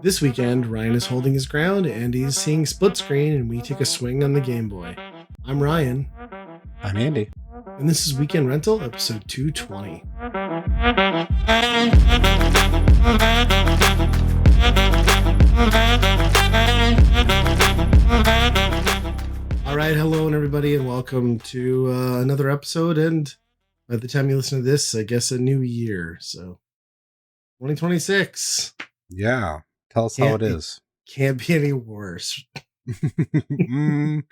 This weekend, Ryan is holding his ground, Andy's seeing split screen, and we take a swing on the Game Boy. I'm Ryan. I'm Andy. And this is Weekend Rental, episode 220. All right, hello everybody, and welcome to another episode. And by the time you listen to this, I guess a new year. So 2026. Yeah. Tell us how it is. Can't be any worse. I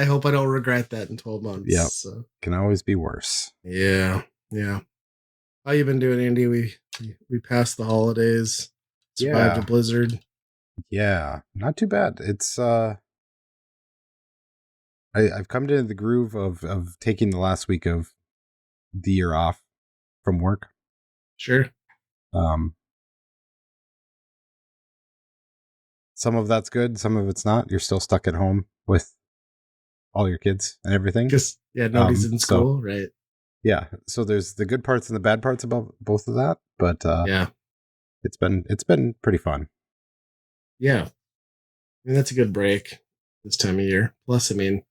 hope I don't regret that in 12 months. Yeah. So. Can always be worse. Yeah. How you been doing, Andy? We passed the holidays, survived a blizzard. Yeah. Not too bad. It's I've come to the groove of taking the last week of the year off from work. Sure. Some of that's good, some of it's not. You're still stuck at home with all your kids and everything. Because nobody's in school, right? Yeah. So there's the good parts and the bad parts about both of that, but it's been pretty fun. Yeah. I mean, that's a good break this time of year. Plus, I mean,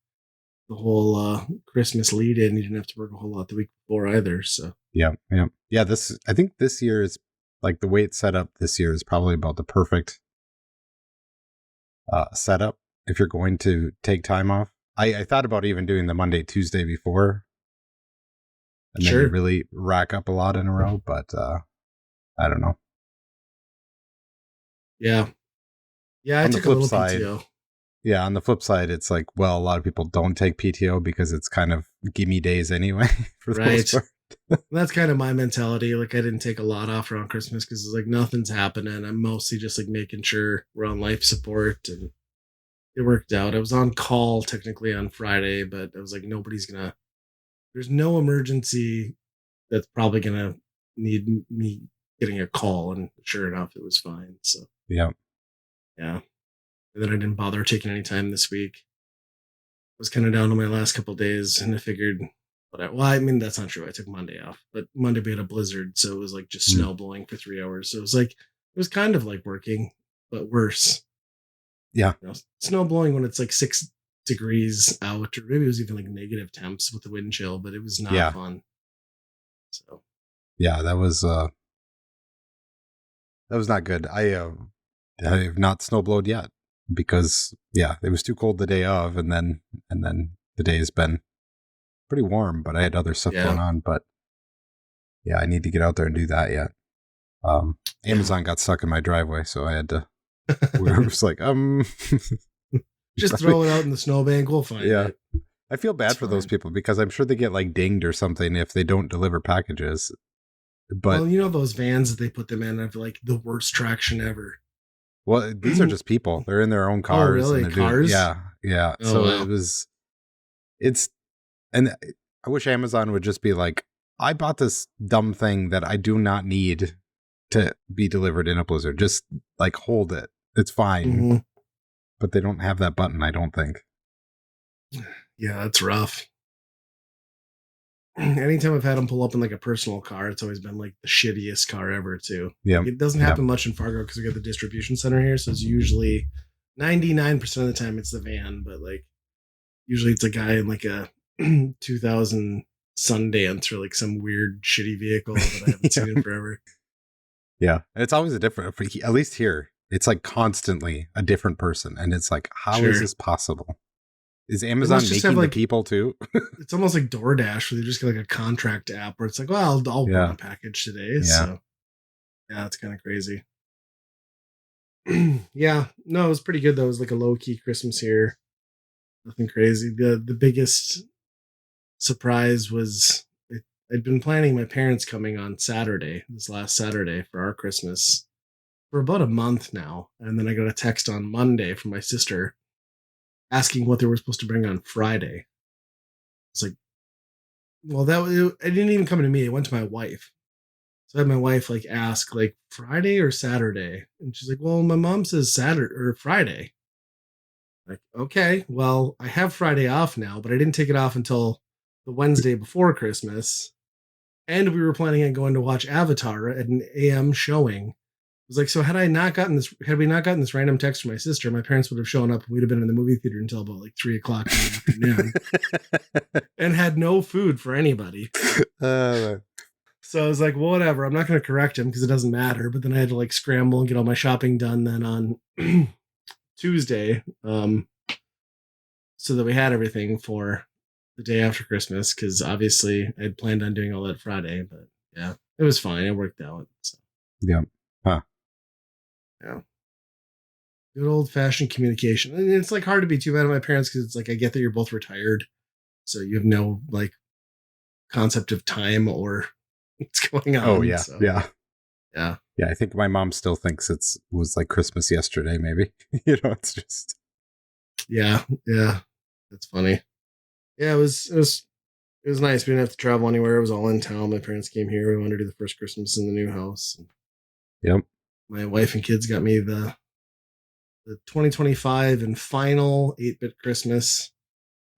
the whole Christmas lead in, you didn't have to work a whole lot the week before either. So yeah. I think this year is like the way it's set up. This year is probably about the perfect setup if you're going to take time off. I thought about even doing the Monday, Tuesday before, and then you really rack up a lot in a row. But I don't know. Yeah. I took a little PTO. Yeah, on the flip side, it's like, well, a lot of people don't take PTO because it's kind of gimme days anyway. For the most part. That's kind of my mentality. Like, I didn't take a lot off around Christmas because it's like nothing's happening. I'm mostly just like making sure we're on life support, and it worked out. I was on call technically on Friday, but I was like, there's no emergency that's probably gonna need me getting a call, and sure enough, it was fine. So yeah. And then I didn't bother taking any time this week. I was kind of down to my last couple of days, and I figured, I mean, that's not true. I took Monday off, but Monday we had a blizzard, so it was like just snow blowing for 3 hours. So it was kind of like working, but worse. Yeah. Snow blowing when it's like 6 degrees out, or maybe it was even like negative temps with the wind chill, but it was not fun. So yeah, that was not good. I have not snowblowed yet because it was too cold the day of, and then the day has been pretty warm, but I had other stuff going on. But yeah, I need to get out there and do that yet. Amazon got stuck in my driveway, so I had to. We were just like, just throw it out in the snowbank. We'll find it. I feel bad for those people because I'm sure they get like dinged or something if they don't deliver packages. But those vans that they put them in have like the worst traction ever. Well, these are just people. They're in their own cars. Oh, really? And Cars? Yeah. Oh, so wow. And I wish Amazon would just be like, I bought this dumb thing that I do not need to be delivered in a blizzard. Just like hold it. It's fine. Mm-hmm. But they don't have that button, I don't think. Yeah, that's rough. Anytime I've had them pull up in like a personal car, it's always been like the shittiest car ever too. Yeah. It doesn't happen much in Fargo because we got the distribution center here. So it's usually 99% of the time it's the van, but like usually it's a guy in like a 2000 Sundance or like some weird shitty vehicle that I haven't seen in forever. Yeah. And it's always at least here, it's like constantly a different person. And it's like, how is this possible? Is Amazon making the people too? It's almost like DoorDash where they just get like a contract app where it's like, well, I'll run a package today. Yeah. So yeah, it's kind of crazy. Yeah, no, it was pretty good though. It was like a low key Christmas here. Nothing crazy. The biggest surprise was I'd been planning my parents coming on this last Saturday for our Christmas for about a month now. And then I got a text on Monday from my sister asking what they were supposed to bring on Friday. It's like, well, it didn't even come to me. It went to my wife. So I had my wife like ask like Friday or Saturday. And she's like, well, my mom says Saturday or Friday. Like, okay, well, I have Friday off now, but I didn't take it off until the Wednesday before Christmas. and we were planning on going to watch Avatar at an AM showing. It was like, so had we not gotten this random text from my sister, my parents would have shown up and we'd have been in the movie theater until about like 3 o'clock in the afternoon and had no food for anybody. uh, So I was like, well, whatever. I'm not going to correct him because it doesn't matter. But then I had to like scramble and get all my shopping done then on Tuesday, so that we had everything for the day after Christmas. Because obviously I'd planned on doing all that Friday, but yeah, it was fine. It worked out. So yeah. Huh. yeah, good old fashioned communication. And it's like hard to be too mad at my parents because it's like I get that you're both retired, so you have no like concept of time or what's going on. Oh yeah, So yeah, yeah. yeah. I think my mom still thinks was like Christmas yesterday. Maybe it's just Yeah, yeah. That's funny. Yeah, it was nice. We didn't have to travel anywhere. It was all in town. My parents came here. We wanted to do the first Christmas in the new house. yep. My wife and kids got me the 2025 and final 8-bit Christmas.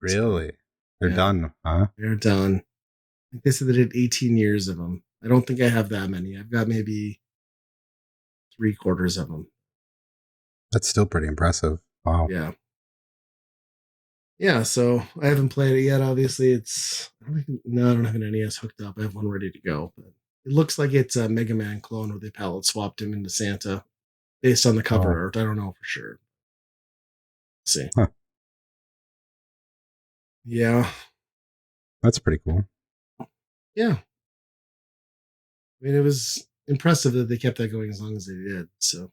So, Really, they're yeah, done, huh? they're done. I think they said they did 18 years of them. I don't think I have that many. I've got maybe 3/4 of them. That's still pretty impressive. Wow. Yeah. Yeah, so I haven't played it yet. Obviously, I don't have an NES hooked up. I have one ready to go, but it looks like it's a Mega Man clone where they palette swapped him into Santa based on the cover Oh, art. I don't know for sure. Let's see. huh. Yeah, That's pretty cool. yeah. I mean, it was impressive that they kept that going as long as they did. So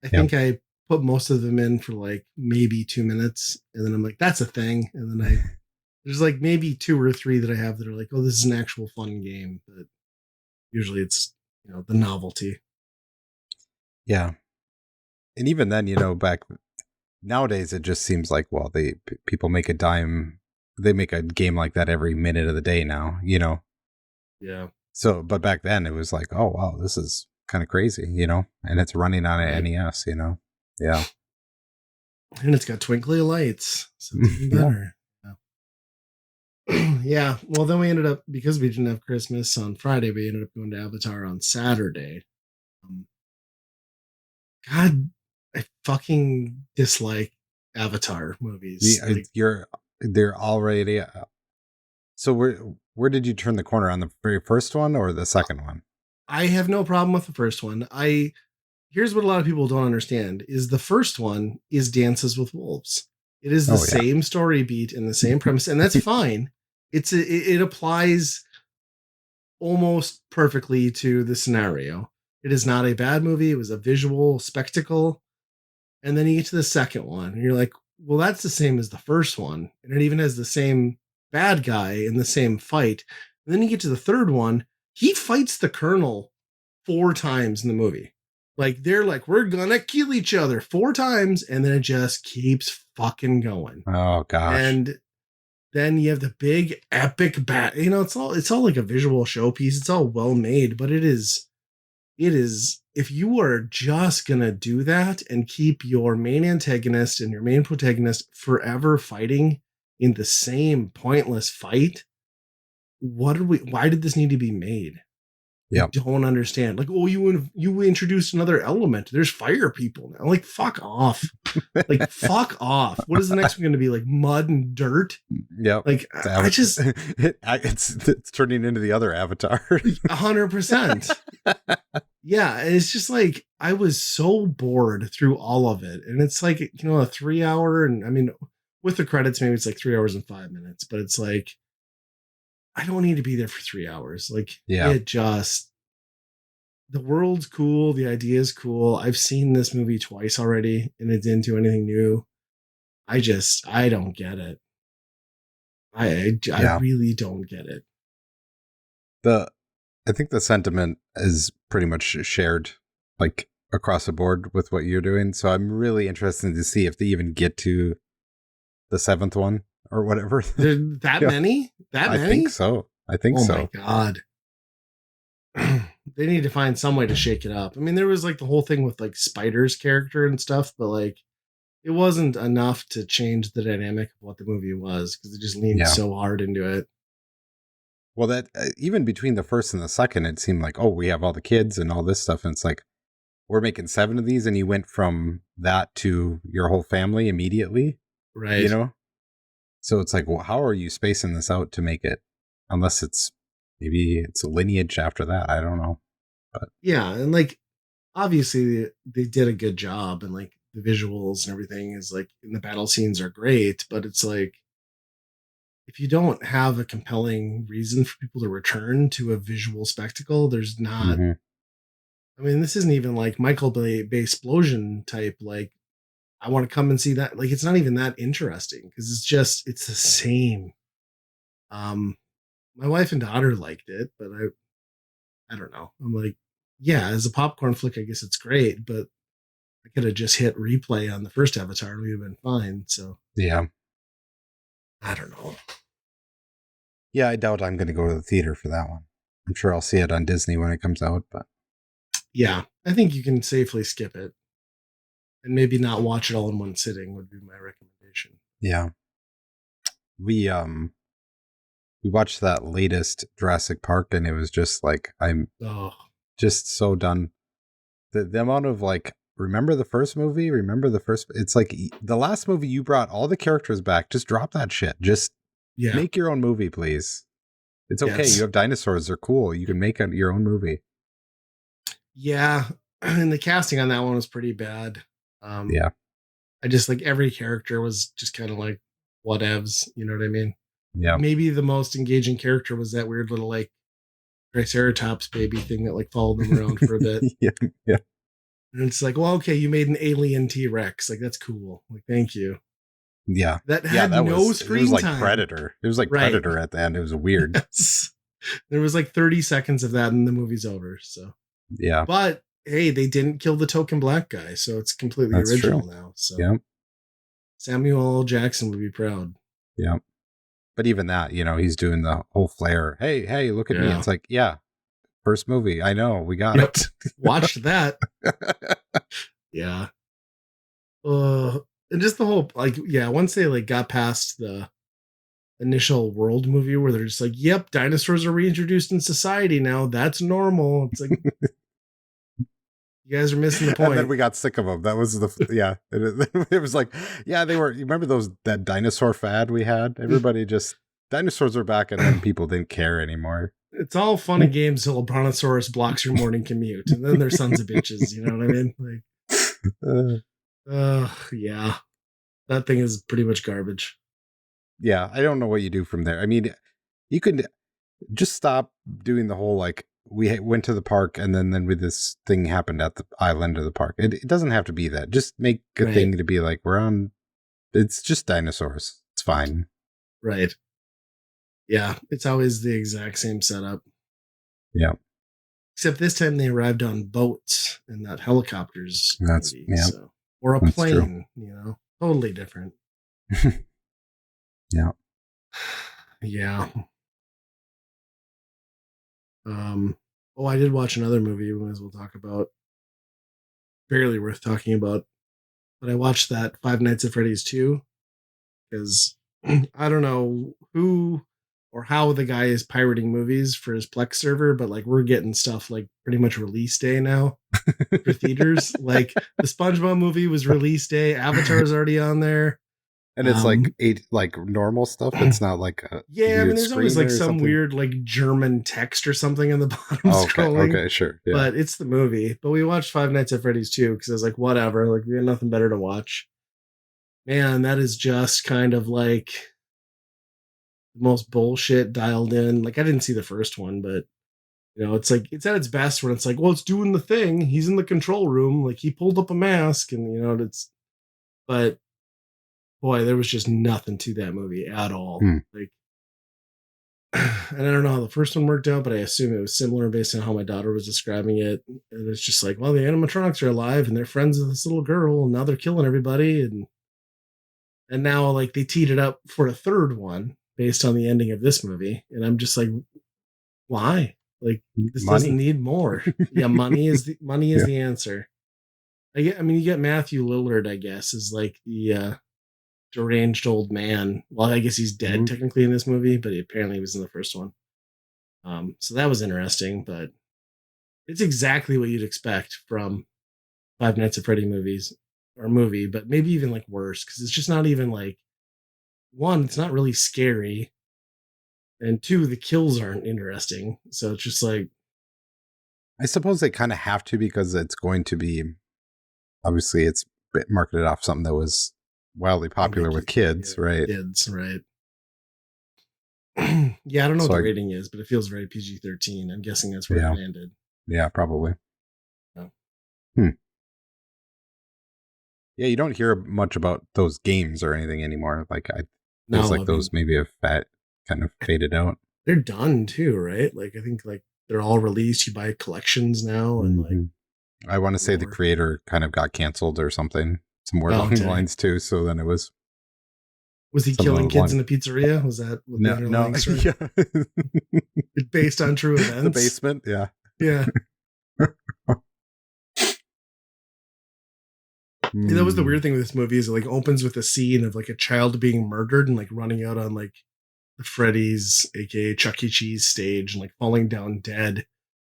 I Yep. think I put most of them in for like maybe 2 minutes, and then I'm like, that's a thing. And then there's like maybe two or three that I have that are like, oh, this is an actual fun game. But usually it's the novelty. Yeah, and even then, back nowadays, it just seems like people make a dime. They make a game like that every minute of the day now. Yeah, So, but back then it was like, oh wow, this is kind of crazy, and it's running on an right. NES, Yeah. And it's got twinkly lights, so it's even Yeah. better. Yeah. Yeah. Well, then we ended up, because we didn't have Christmas on Friday, we ended up going to Avatar on Saturday. Um, God, I fucking dislike Avatar movies. Like, They're already. So where did you turn the corner, on the very first one or the second one? I have no problem with the first one. Here's what a lot of people don't understand is the first one is Dances with Wolves. It is the Oh yeah. same story beat and the same premise, and that's fine. It applies almost perfectly to the scenario. It is not a bad movie. It was a visual spectacle. And then you get to the second one, and you're like, well, that's the same as the first one. And it even has the same bad guy in the same fight. And then you get to the third one, he fights the Colonel 4 times in the movie. Like, they're like, we're gonna kill each other 4 times, and then it just keeps fucking going. Oh gosh. And then you have the big epic bat. It's all like a visual showpiece. It's all well made, but it is if you are just gonna do that and keep your main antagonist and your main protagonist forever fighting in the same pointless fight, why did this need to be made? I Yep. don't understand. Like, oh, you introduced another element. There's fire people now. Like, fuck off. Like, fuck off. What is the next one going to be? Like mud and dirt? Yep. Like, I just it's turning into the other Avatar. 100%. Yeah, and it's just like I was so bored through all of it, and it's like a 3 hour, and I mean, with the credits, maybe it's like 3 hours and 5 minutes, but it's like I don't need to be there for 3 hours. Like, Yeah. the world's cool, the idea is cool. I've seen this movie twice already, and it didn't do anything new. I don't get it. I Yeah. really don't get it. I think the sentiment is pretty much shared, like across the board with what you're doing. So I'm really interested to see if they even get to the seventh one or whatever. That Yeah. many? That I many? think so. Oh my god. They need to find some way to shake it up. I mean, there was like the whole thing with like Spider's character and stuff, but like it wasn't enough to change the dynamic of what the movie was because it just leaned Yeah. so hard into it. Well, that even between the first and the second, it seemed like, oh, we have all the kids and all this stuff, and it's like we're making 7 of these, and you went from that to your whole family immediately, you Right. know. So it's like, well, how are you spacing this out to make it? Unless it's maybe it's a lineage after that. I don't know, but Yeah, and like obviously they did a good job, and like the visuals and everything is like in the battle scenes are great, but it's like if you don't have a compelling reason for people to return to a visual spectacle, there's not. mm-hmm. I mean, this isn't even like Michael Bay explosion type. Like, I want to come and see that. Like, it's not even that interesting because it's the same. Um, my wife and daughter liked it, but I don't know. I'm like, yeah, as a popcorn flick, I guess it's great, but I could have just hit replay on the first Avatar and we'd have been fine. So Yeah, I don't know. yeah. I doubt I'm going to go to the theater for that one. I'm sure I'll see it on Disney when it comes out, but Yeah, I think you can safely skip it and maybe not watch it all in one sitting would be my recommendation. yeah, we we watched that latest Jurassic Park, and it was just like I'm Oh, just so done. The amount of like, remember the first movie? Remember the first? It's like the last movie you brought all the characters back. Just drop that shit. Just yeah. make your own movie, please. It's okay. You Yes. have dinosaurs. They're cool. You can make your own movie. Yeah. And the casting on that one was pretty bad. Um, Yeah. I just like every character was just kind of like whatevs, you know what I mean? Yeah. Maybe the most engaging character was that weird little like Triceratops baby thing that like followed them around for a bit. Yeah. Yeah. And it's like, well, okay, you made an alien T Rex. Like, that's cool. Like, thank you. Yeah. That Yeah. had That no was, it was screen like time. Predator. It was like Right. Predator at the end. It was weird. Yes. There was like 30 seconds of that and the movie's over. So, Yeah. but hey, they didn't kill the token black guy. So it's completely That's true. original now. So Yeah. Samuel L. Jackson would be proud. Yeah. But even that, he's doing the whole flair. Hey, look at me. Yeah. It's like, yeah, first movie. I know. We got Yep. it. Watched that. Yeah. And just the whole like, yeah, once they like got past the initial world movie where they're just like, yep, dinosaurs are reintroduced in society now. That's normal. It's like you guys are missing the And then point. we got sick of them. That was yeah. It was like, yeah, they were. You remember that dinosaur fad we had? Everybody just dinosaurs are back, and then people didn't care anymore. It's all fun and games till a brontosaurus blocks your morning commute, and then they're sons of bitches. You know what I mean? Like, yeah, that thing is pretty much garbage. Yeah, I don't know what you do from there. I mean, you could just stop doing the whole like we went to the park and then this thing happened at the island of the park. It doesn't have to be that. Just make a Right. thing to be like we're on. It's just dinosaurs. It's fine. Right. Yeah, it's always the exact same setup. Yeah. Except this time they arrived on boats and not helicopters. That's Maybe, yeah. so. Or a That's plane, totally different. Yeah. Yeah. Oh, I did watch another movie we might as well talk about. Barely worth talking about. But I watched that Five Nights at Freddy's 2 because I don't know who or how the guy is pirating movies for his Plex server, but like we're getting stuff like pretty much release day now for theaters. Like the SpongeBob movie was release day, Avatar's already on there. And it's like like normal stuff. It's not like a yeah, I mean, weird there's always screen like or some something. weird like German text or something on the bottom Oh, okay, scrolling. okay, sure, yeah. But it's the movie. But we watched Five Nights at Freddy's 2 because I was like, whatever, like we had nothing better to watch. Man, that is just kind of like the most bullshit dialed in. Like I didn't see the first one, but it's like it's at its best when it's like, well, it's doing the thing. He's in the control room, like he pulled up a mask, and it's. But boy, there was just nothing to that movie at all. Like, and I don't know how the first one worked out, but I assume it was similar based on how my daughter was describing it. And it's just like, well, the animatronics are alive and they're friends with this little girl, and now they're killing everybody, and now like they teed it up for a third one based on the ending of this movie, and I'm just like, why? Like this Money. doesn't need more. Yeah, money is the answer. I mean, you get Matthew Lillard, I guess, is like the deranged old man. Well, I guess he's dead technically in this movie, but he apparently was in the first one. So that was interesting, but it's exactly what you'd expect from Five Nights at Freddy movies or movie, but maybe even like worse because it's just not even like one, it's not really scary, and two, the kills aren't interesting. So it's just like, I suppose they kind of have to because it's going to be, obviously, it's marketed off something that was wildly aimed at popular with kids, right? kids, right? Yeah, I don't know what So the rating is, but it feels very PG-13. I'm guessing that's where it yeah, landed. yeah, probably. Yeah. Hmm. Yeah, you don't hear much about those games or anything anymore. Like, I feels No, I like those mean maybe have kind of faded out. they're done too, right? Like I think like they're all released. You buy collections now, and like Hmm. I want to say the more. creator kind of got canceled or something, somewhere Oh along the dang! lines too. So then it was Was he something killing along the kids in line. the pizzeria? Was that what the No, no, underlying story? yeah, It's based on true the events. basement, yeah. Yeah. Yeah, that was the Hmm. weird thing with this movie is it like opens with a scene of like a child being murdered and like running out on like the Freddy's, aka Chuck E. Cheese stage and like falling down dead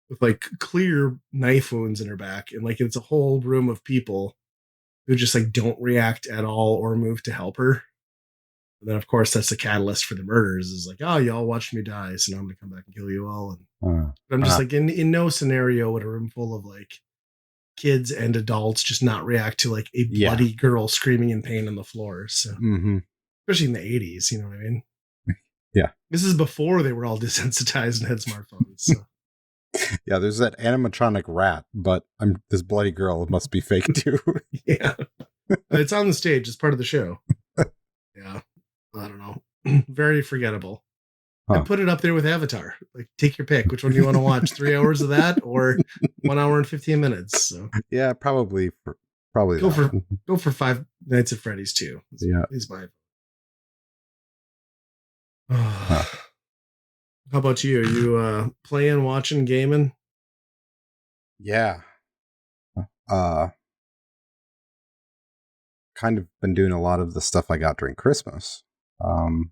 with like clear knife wounds in her back. And like it's a whole room of people who just like don't react at all or move to help her. And then of course that's the catalyst for the murders is like, oh, y'all watched me die, so now I'm gonna come back and kill you all. And Uh, but I'm just uh, like in no scenario would a room full of like kids and adults just not react to like a yeah. bloody girl screaming in pain on the floor. So Hmm. especially in the 80s, you know what I mean? Yeah. This is before they were all desensitized and had smartphones. So Yeah, there's that animatronic rat, but this bloody girl must be fake too. yeah. It's on the stage, it's part of the show. Yeah. I don't know. Very forgettable. Huh. I'd put it up there with Avatar. Like take your pick. Which one do you want to watch? 3 hours of that or 1 hour and 15 minutes? So Yeah, probably go that for one. go for Five Nights at Freddy's too. Yeah. Is my Huh. How about you? Are you playing, watching, gaming? Yeah. Uh Kind of been doing a lot of the stuff I got during Christmas. Um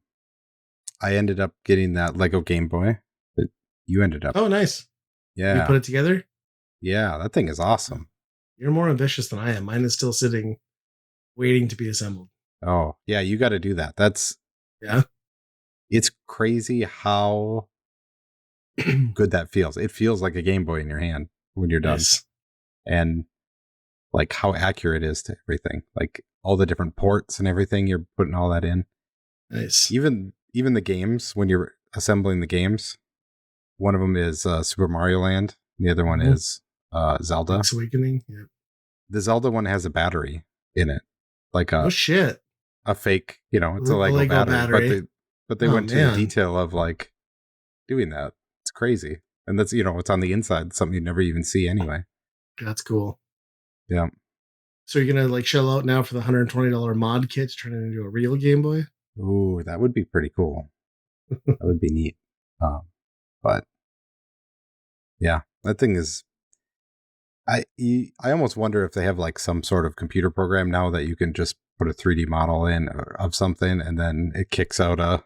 I ended up getting that Lego Game Boy that you ended up. Oh, nice. You Yeah. put it together? Yeah, that thing is Oh, awesome. you're more ambitious than I am. Mine is still sitting, waiting to be assembled. Oh, yeah, you got to do that. Yeah. It's crazy how good that feels. It feels like a Game Boy in your hand when you're done. Nice. And like how accurate it is to everything. Like all the different ports and everything, you're putting all that in. Nice. Even the games, when you're assembling the games, one of them is Super Mario Land. The other one Mhm. is Zelda. Link's Awakening. Yeah. The Zelda one has a battery in it, like Oh shit. a fake. It's a A Lego Lego battery, but battery. they Oh went to the man. detail of like doing that. It's crazy, and that's it's on the inside, something you never even see anyway. That's cool. Yeah. So you're gonna like shell out now for the $120 mod kit to turn it into a real Game Boy? Ooh, that would be pretty cool. That would be neat. Um, but yeah, that thing is. I almost wonder if they have like some sort of computer program now that you can just put a 3D model in of something and then it kicks out a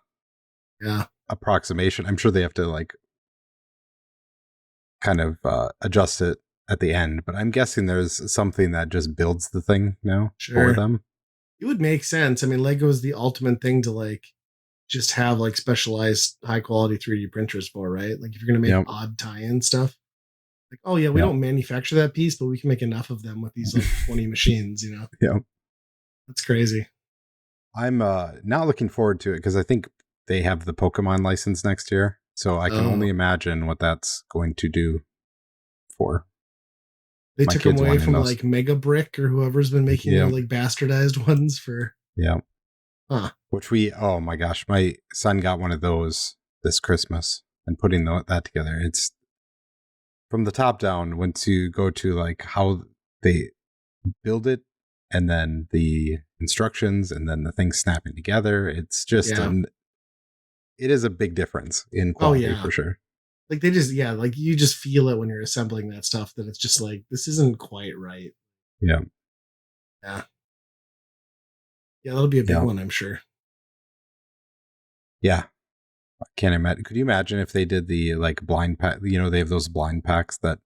Yeah. approximation. I'm sure they have to like kind of adjust it at the end, but I'm guessing there's something that just builds the thing now for Sure. them. It would make sense. I mean, Lego is the ultimate thing to like just have like specialized high quality 3D printers for, right? Like if you're gonna make Yep. odd tie-in stuff, like, oh yeah, we Yep. don't manufacture that piece, but we can make enough of them with these like 20 machines, you know? Yep. That's crazy. I'm not looking forward to it because I think they have the Pokemon license next year. So I can only Oh, imagine what that's going to do for they my took them kids away wanting from those. like Mega Brick or whoever's been making their Yeah. like bastardized ones for, Yeah. huh? Which oh my gosh, my son got one of those this Christmas and putting that together. It's from the top down, once you go to like how they build it and then the instructions and then the things snapping together. It's just Yeah. it is a big difference in Oh quality yeah. for sure. Like they just yeah, like you just feel it when you're assembling that stuff that it's just like this isn't quite right. Yeah. Yeah. Yeah, that'll be a big Yeah. one, I'm sure. Yeah. I can't imagine. Could you imagine if they did the like blind pack? You know, they have those blind packs that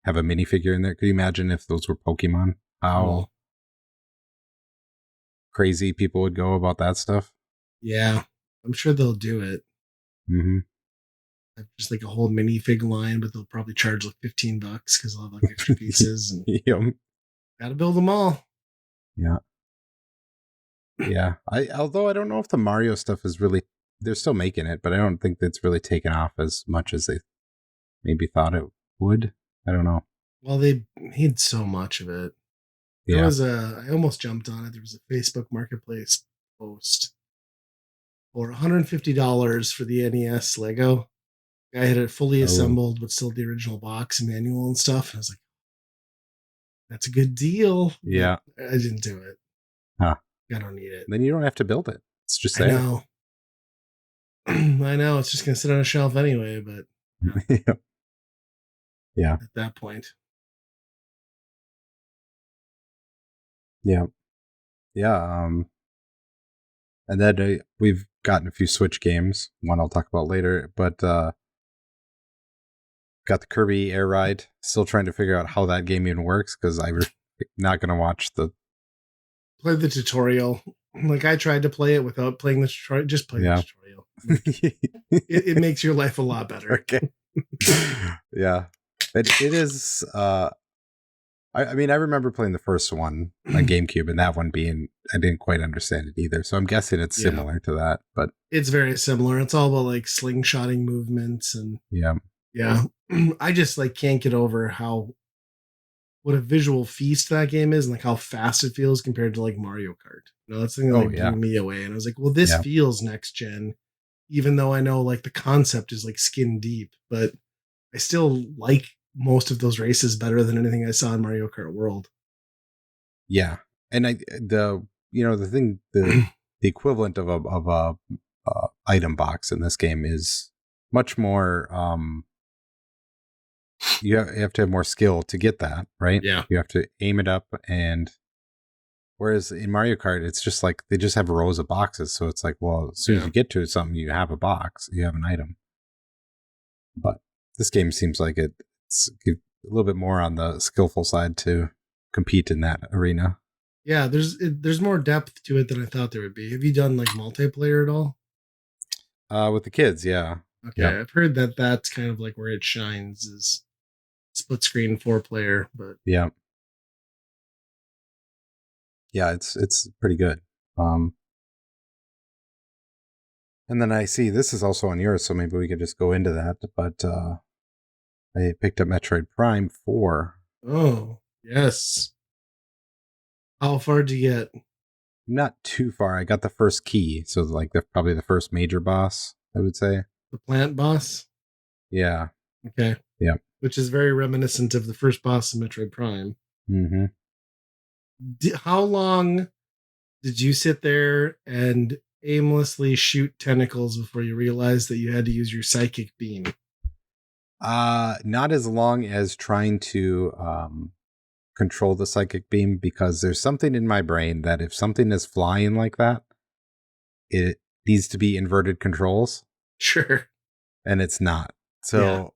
have a minifigure in there. Could you imagine if those were Pokemon? Oh, How crazy people would go about that stuff. yeah. I'm sure they'll do it. Mm-hmm. Just like a whole minifig line, but they'll probably charge like $15 because they'll have like extra pieces and Yep. gotta build them all. Yeah. Yeah. Although I don't know if the Mario stuff is really, they're still making it, but I don't think it's really taken off as much as they maybe thought it would. I don't know. Well, they made so much of it. There Yeah. was I almost jumped on it. There was a Facebook Marketplace post for $150 for the NES Lego. I had it fully Oh, assembled, but still the original box and manual and stuff. And I was like, that's a good deal, but yeah. I didn't do it. Huh. I don't need it. Then you don't have to build it. It's just I there. know. I know. It's just going to sit on a shelf anyway, but yeah, Yeah. at that point. Yeah. Yeah. And then we've gotten a few Switch games. One I'll talk about later, but got the Kirby Air Ride. Still trying to figure out how that game even works because I'm not going to watch the. Play the tutorial. Like I tried to play it without playing the tutorial. Just play the tutorial. Like, it makes your life a lot better. Okay. Yeah. It is. I mean, I remember playing the first one on GameCube, and that one being I didn't quite understand it either. So I'm guessing it's similar to that, but it's very similar. It's all about like slingshotting movements and yeah. I just like can't get over how what a visual feast that game is and like how fast it feels compared to like Mario Kart. You know, that's the thing that Oh like yeah. blew me away. And I was like, well, this feels next gen, even though I know like the concept is like skin deep, but I still like most of those races better than anything I saw in Mario Kart World. Yeah, and the thing the equivalent of a item box in this game is much more. You have to have more skill to get that right. Yeah. You have to aim it up, and whereas in Mario Kart, it's just like they just have rows of boxes. So it's like, well, as soon as you get to something, you have a box, you have an item. But this game seems like it's a little bit more on the skillful side to compete in that arena. Yeah, there's more depth to it than I thought there would be. Have you done like multiplayer at all? With the kids, yeah. Okay, Yep. I've heard that that's kind of like where it shines is split screen 4-player, but Yeah. Yeah, it's pretty good. And then I see this is also on yours, so maybe we could just go into that. But I picked up Metroid Prime 4. oh yes. How far did you get? Not too far. I got the first key, so like probably the first major boss, I would say. The plant boss? Yeah. Okay. Yeah. Which is very reminiscent of the first boss of Metroid Prime. Mm-hmm. How long did you sit there and aimlessly shoot tentacles before you realized that you had to use your psychic beam? Not as long as trying to control the psychic beam, because there's something in my brain that if something is flying like that, it needs to be inverted controls. Sure. And it's not. So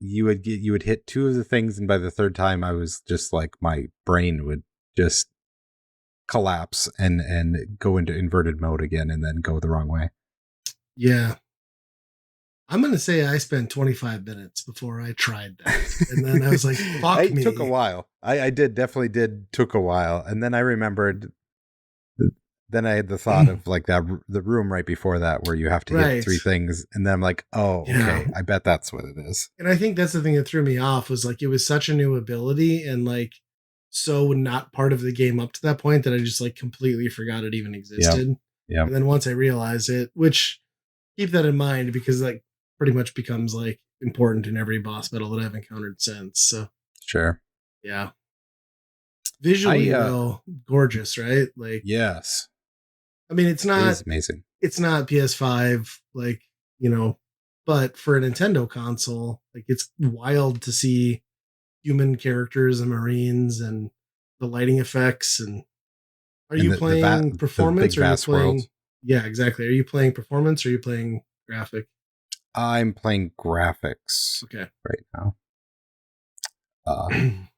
you would hit two of the things, and by the third time I was just like my brain would just collapse and go into inverted mode again and then go the wrong way. Yeah. I'm going to say I spent 25 minutes before I tried that. And then I was like, fuck me. It took a while. I took a while. And then I remembered, then I had the thought of like the room right before that where you have to hit three things. And then I'm like, oh, okay, I bet that's what it is. And I think that's the thing that threw me off was like, it was such a new ability and like, so not part of the game up to that point that I just like completely forgot it even existed. Yeah. And then once I realized it, which keep that in mind because like pretty much becomes like important in every boss battle that I've encountered since. So sure. Yeah. Visually though, gorgeous, right? Like yes. I mean it's not amazing. It's not PS5, like, you know, but for a Nintendo console, like it's wild to see human characters and Marines and the lighting effects. And are you playing performance or are you playing? World. Yeah, exactly. Are you playing performance or are you playing graphic? I'm playing graphics Okay. right now.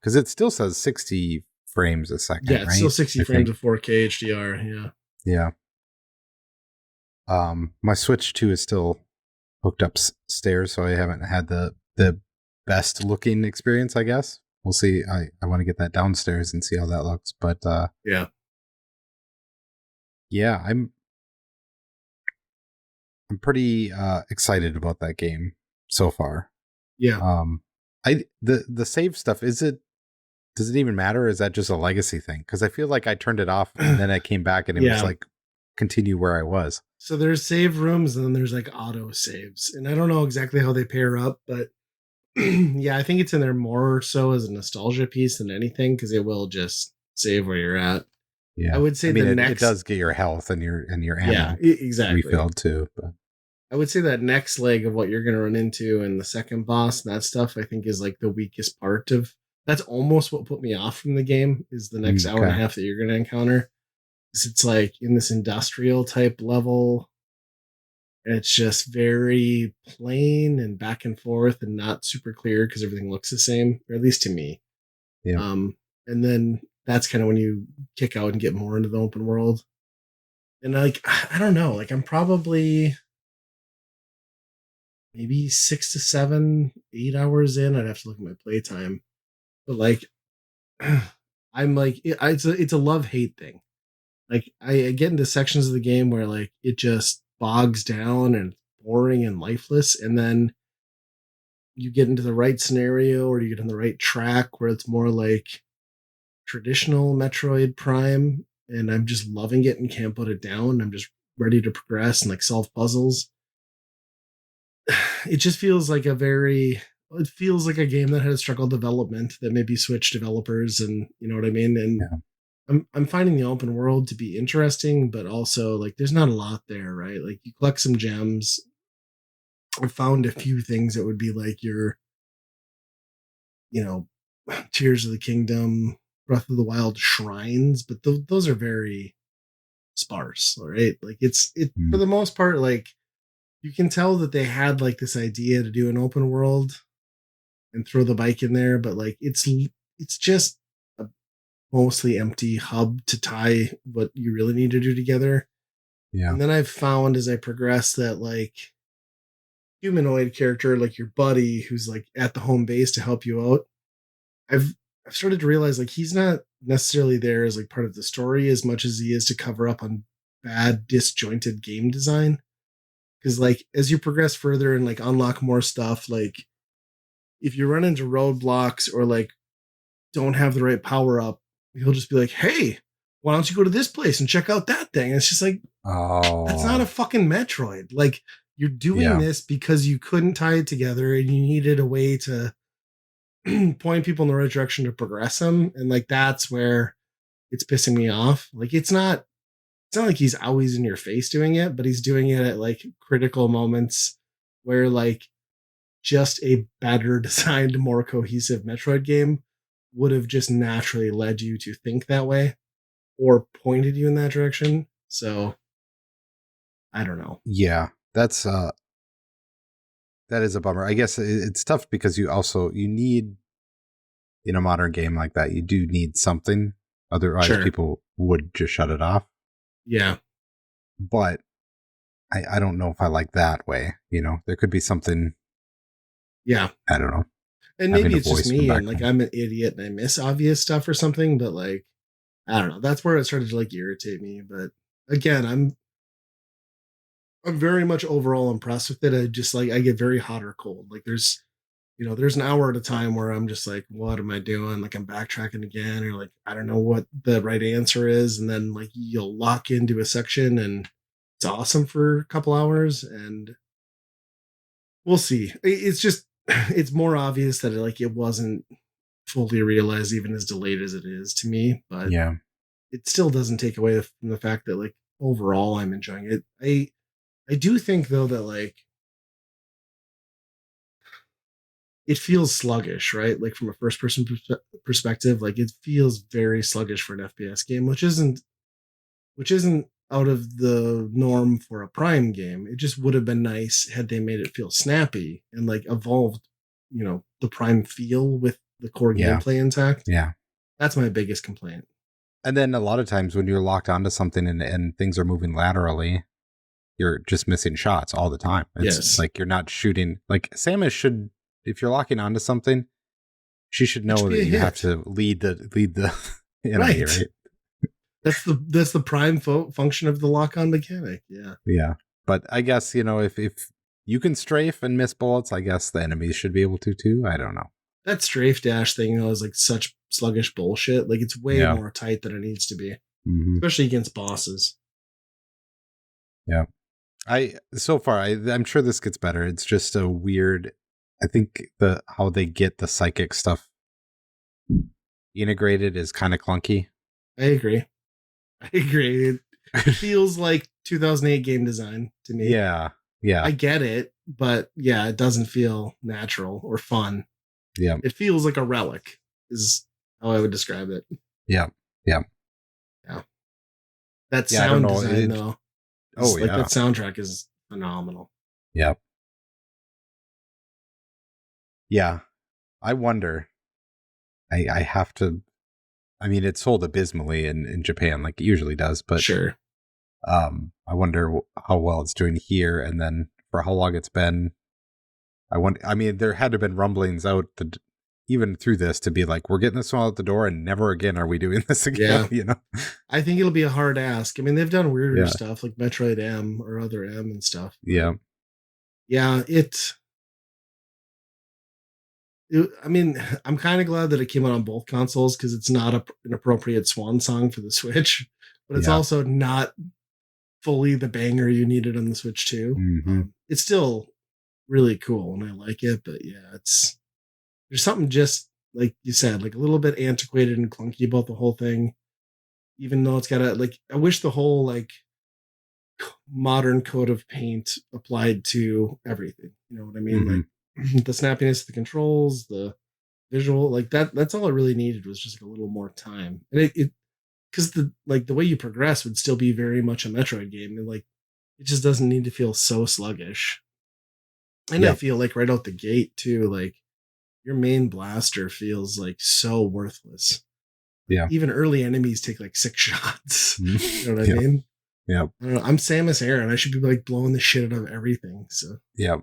Because it still says 60 frames a second, Yeah, it's still right? 60 I frames think. of 4K HDR. Yeah. Yeah. My Switch 2 is still hooked upstairs, so I haven't had the best looking experience, I guess. We'll see. I want to get that downstairs and see how that looks. But Yeah. yeah, I'm pretty excited about that game so far. Yeah. The save stuff, does it even matter? Or is that just a legacy thing? Because I feel like I turned it off and then I came back and it was Yeah. like continue where I was. So there's save rooms and then there's like auto saves. And I don't know exactly how they pair up, but yeah, I think it's in there more so as a nostalgia piece than anything because it will just save where you're at. I Yeah. would I say mean the it next, does get your health and your yeah, ammo exactly. refilled too. But I would say that next leg of what you're going to run into and the second boss and that stuff, I think is like the weakest part of that's almost what put me off from the game is the next hour and a okay. half that you're going to encounter. It's like in this industrial type level. It's just very plain and back and forth and not super clear because everything looks the same, or at least to me. Yeah. Um, and then that's kind of when you kick out and get more into the open world. And like, I don't know, like I'm probably maybe 6 to 7, 8 hours in. I'd have to look at my playtime, but like, I'm like, it's a love hate thing. Like I get into sections of the game where like it just bogs down and boring and lifeless, and then you get into the right scenario or you get on the right track where it's more like traditional Metroid Prime, and I'm just loving it and can't put it down. I'm just ready to progress and like solve puzzles. It just feels like it feels like a game that had a struggle development that maybe switched developers, and you know what I mean. And Yeah. I'm finding the open world to be interesting, but also like there's not a lot there, right? Like you collect some gems. I found a few things that would be like your, you know, Tears of the Kingdom, Breath of the Wild shrines, but those are very sparse, all right? Like it for Mm, the most part, like you can tell that they had like this idea to do an open world and throw the bike in there, but like it's just a mostly empty hub to tie what you really need to do together. yeah. And then I've found as I progress that like humanoid character, like your buddy who's like at the home base to help you out, I've I've started to realize like he's not necessarily there as like part of the story as much as he is to cover up on bad disjointed game design. Because like as you progress further and like unlock more stuff, like if you run into roadblocks or like don't have the right power up, he'll just be like, "Hey, why don't you go to this place and check out that thing?" And it's just like that's not a Oh, fucking Metroid. Like you're doing yeah. this because you couldn't tie it together and you needed a way to point people in the right direction to progress them, and like that's where it's pissing me off. Like it's not like he's always in your face doing it, but he's doing it at like critical moments where like just a better designed, more cohesive Metroid game would have just naturally led you to think that way or pointed you in that direction. So I don't know. Yeah. That is a bummer. I guess it's tough because you need in a modern game like that, you do need something. Otherwise Sure. people would just shut it off. Yeah. But I don't know if I like that way. There could be something, Yeah. I don't know, And having maybe a it's just voice come me back and to like me. I'm an idiot and I miss obvious stuff or something, but like I don't know. That's where it started to like irritate me. But again, I'm very much overall impressed with it. I just like I get very hot or cold. Like there's an hour at a time where I'm just like, what am I doing? Like I'm backtracking again, or like I don't know what the right answer is, and then like you'll lock into a section and it's awesome for a couple hours, and we'll see. It's just it's more obvious that like it wasn't fully realized even as delayed as it is to me, but Yeah. it still doesn't take away from the fact that like overall I'm enjoying it. I do think though that like it feels sluggish, right? Like from a first person perspective, like it feels very sluggish for an FPS game, which isn't out of the norm for a Prime game. It just would have been nice had they made it feel snappy and like evolved, the Prime feel with the core Yeah. gameplay intact. Yeah. That's my biggest complaint. And then a lot of times when you're locked onto something and things are moving laterally, you're just missing shots all the time. It's Yes. like you're not shooting. Like Samus should, if you're locking onto something, she should It should know be that a you have hit. to lead the enemy, Right. right? That's the prime function of the lock-on mechanic. Yeah. Yeah. But I guess, if you can strafe and miss bullets, I guess the enemies should be able to too. I don't know. That strafe dash thing is like such sluggish bullshit. Like it's way Yeah. more tight than it needs to be, Mm-hmm. especially against bosses. Yeah. I'm sure this gets better. It's just a weird, I think how they get the psychic stuff integrated is kind of clunky. I agree. It feels like 2008 game design to me. Yeah. Yeah. I get it, but yeah, it doesn't feel natural or fun. Yeah. It feels like a relic is how I would describe it. Yeah. Yeah. Yeah. That Yeah, I don't sound know. design though. Oh, Like yeah. that soundtrack is phenomenal. Yeah. Yeah. I wonder. I have to. I mean, it sold abysmally in Japan, like it usually does, but Sure. I wonder how well it's doing here, and then for how long it's been. I mean, there had to have been rumblings out even through this to be like, we're getting this one out the door, and never again are we doing this again. Yeah. I think it'll be a hard ask. I mean, they've done weirder stuff like Metroid M or other M and stuff. Yeah. Yeah, I mean, I'm kind of glad that it came out on both consoles because it's not an appropriate swan song for the Switch, but it's also not fully the banger you needed on the Switch too. Mm-hmm. It's still really cool and I like it, but yeah, there's something just like you said, like a little bit antiquated and clunky about the whole thing. Even though it's got I wish the whole like modern coat of paint applied to everything. You know what I mean? Mm-hmm. Like the snappiness of the controls, the visual, like that's all it really needed was just like a little more time. And it because the way you progress would still be very much a Metroid game. And like it just doesn't need to feel so sluggish. And I feel like right out the gate too, like your main blaster feels like so worthless. Yeah. Even early enemies take like 6 shots. You know what I mean? Yeah. I don't know. I'm Samus Aran. I should be like blowing the shit out of everything. So yeah.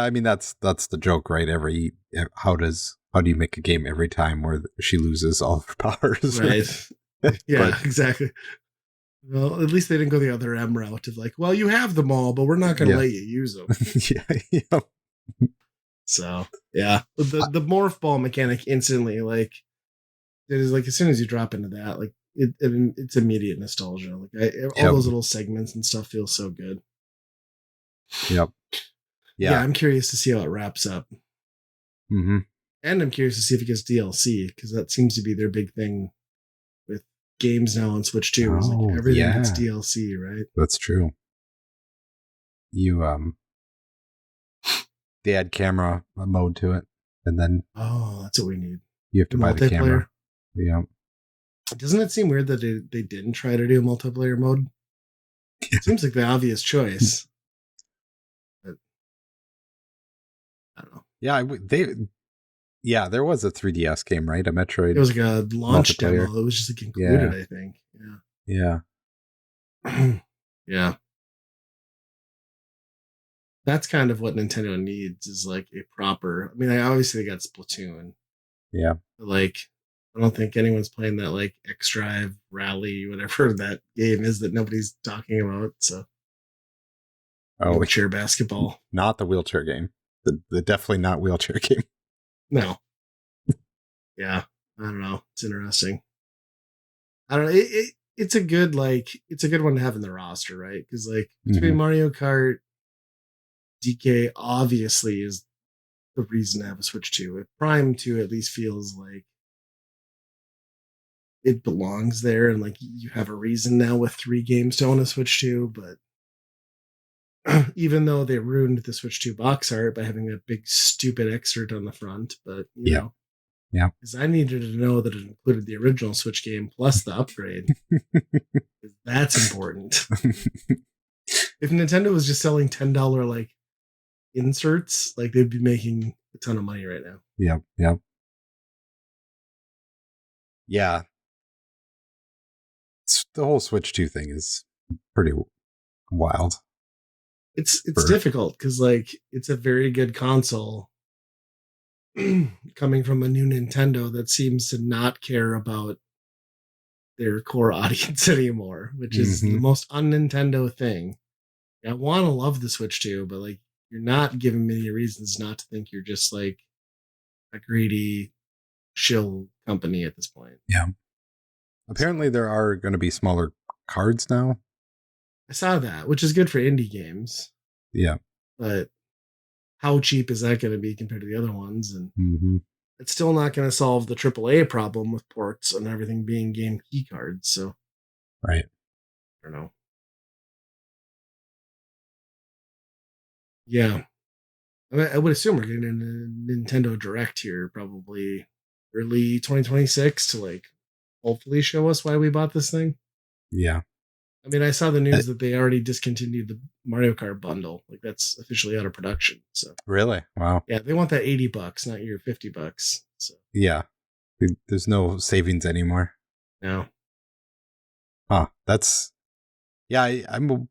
I mean that's the joke, right? How do you make a game every time where she loses all of her powers? Right. Yeah, exactly. Well, at least they didn't go the other M route of like, well, you have them all, but we're not going to let you use them. Yeah. So yeah, the morph ball mechanic instantly like it is like as soon as you drop into that, like it's immediate nostalgia. Like all those little segments and stuff feel so good. Yep. Yeah, I'm curious to see how it wraps up. Mm-hmm. And I'm curious to see if it gets DLC because that seems to be their big thing with games now on Switch 2. Is like everything gets DLC, right? That's true. They add camera mode to it, and then that's what we need. You have to buy the camera. Yeah. Doesn't it seem weird that they didn't try to do a multiplayer mode? It seems like the obvious choice. But I don't know. Yeah, there was a 3DS game, right? A Metroid. It was like a launch demo. It was just like included, I think. Yeah. Yeah. That's kind of what Nintendo needs is like a proper. I mean, I obviously got Splatoon. Yeah. But like, I don't think anyone's playing that like X Drive Rally, whatever that game is that nobody's talking about. So, wheelchair basketball. Not the wheelchair game. The definitely not wheelchair game. No. Yeah, I don't know. It's interesting. I don't know. It's a good one to have in the roster, right? Because like between Mario Kart, DK obviously is the reason to have a Switch 2. If Prime 2 at least feels like it belongs there, and like you have a reason now with 3 games to own a Switch 2. But even though they ruined the Switch 2 box art by having that big stupid excerpt on the front, but you know. Yeah. Because I needed to know that it included the original Switch game plus the upgrade. That's important. If Nintendo was just selling $10 like inserts, like they'd be making a ton of money right now. Yep. Yep. Yeah. The whole Switch 2 thing is pretty wild. It's difficult because like it's a very good console coming from a new Nintendo that seems to not care about their core audience anymore, which is the most un-Nintendo thing. I want to love the Switch 2, but like you're not giving me any reasons not to think you're just like a greedy shill company at this point. Yeah. Apparently there are going to be smaller cards now. I saw that, which is good for indie games. Yeah. But how cheap is that going to be compared to the other ones? And it's still not going to solve the AAA problem with ports and everything being game key cards. So, right. I don't know. Yeah. I would assume we're getting a Nintendo Direct here probably early 2026 to like hopefully show us why we bought this thing. Yeah. I mean, I saw the news that they already discontinued the Mario Kart bundle. Like that's officially out of production. So really? Wow. Yeah, they want that $80, not your $50. So yeah, there's no savings anymore. No. Huh. That's I'm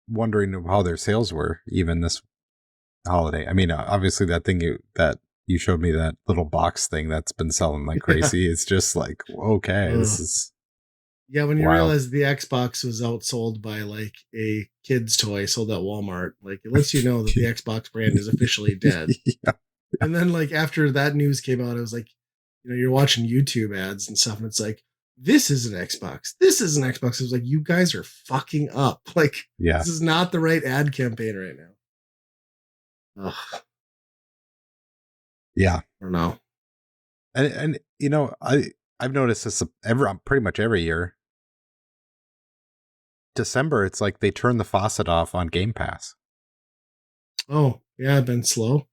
wondering how their sales were even this holiday. I mean, obviously that thing that you showed me, that little box thing that's been selling like crazy. It's just like, okay, this is. Yeah, when you realize the Xbox was outsold by like a kid's toy sold at Walmart, like it lets you know that the Xbox brand is officially dead. Yeah. And then like after that news came out, it was like, you're watching YouTube ads and stuff, and it's like, this is an Xbox. This is an Xbox. It was like, you guys are fucking up. Like, this is not the right ad campaign right now. Ugh. Yeah. I don't know. And I've noticed this pretty much every year. December, it's like they turn the faucet off on Game Pass. Oh, yeah, I've been slow.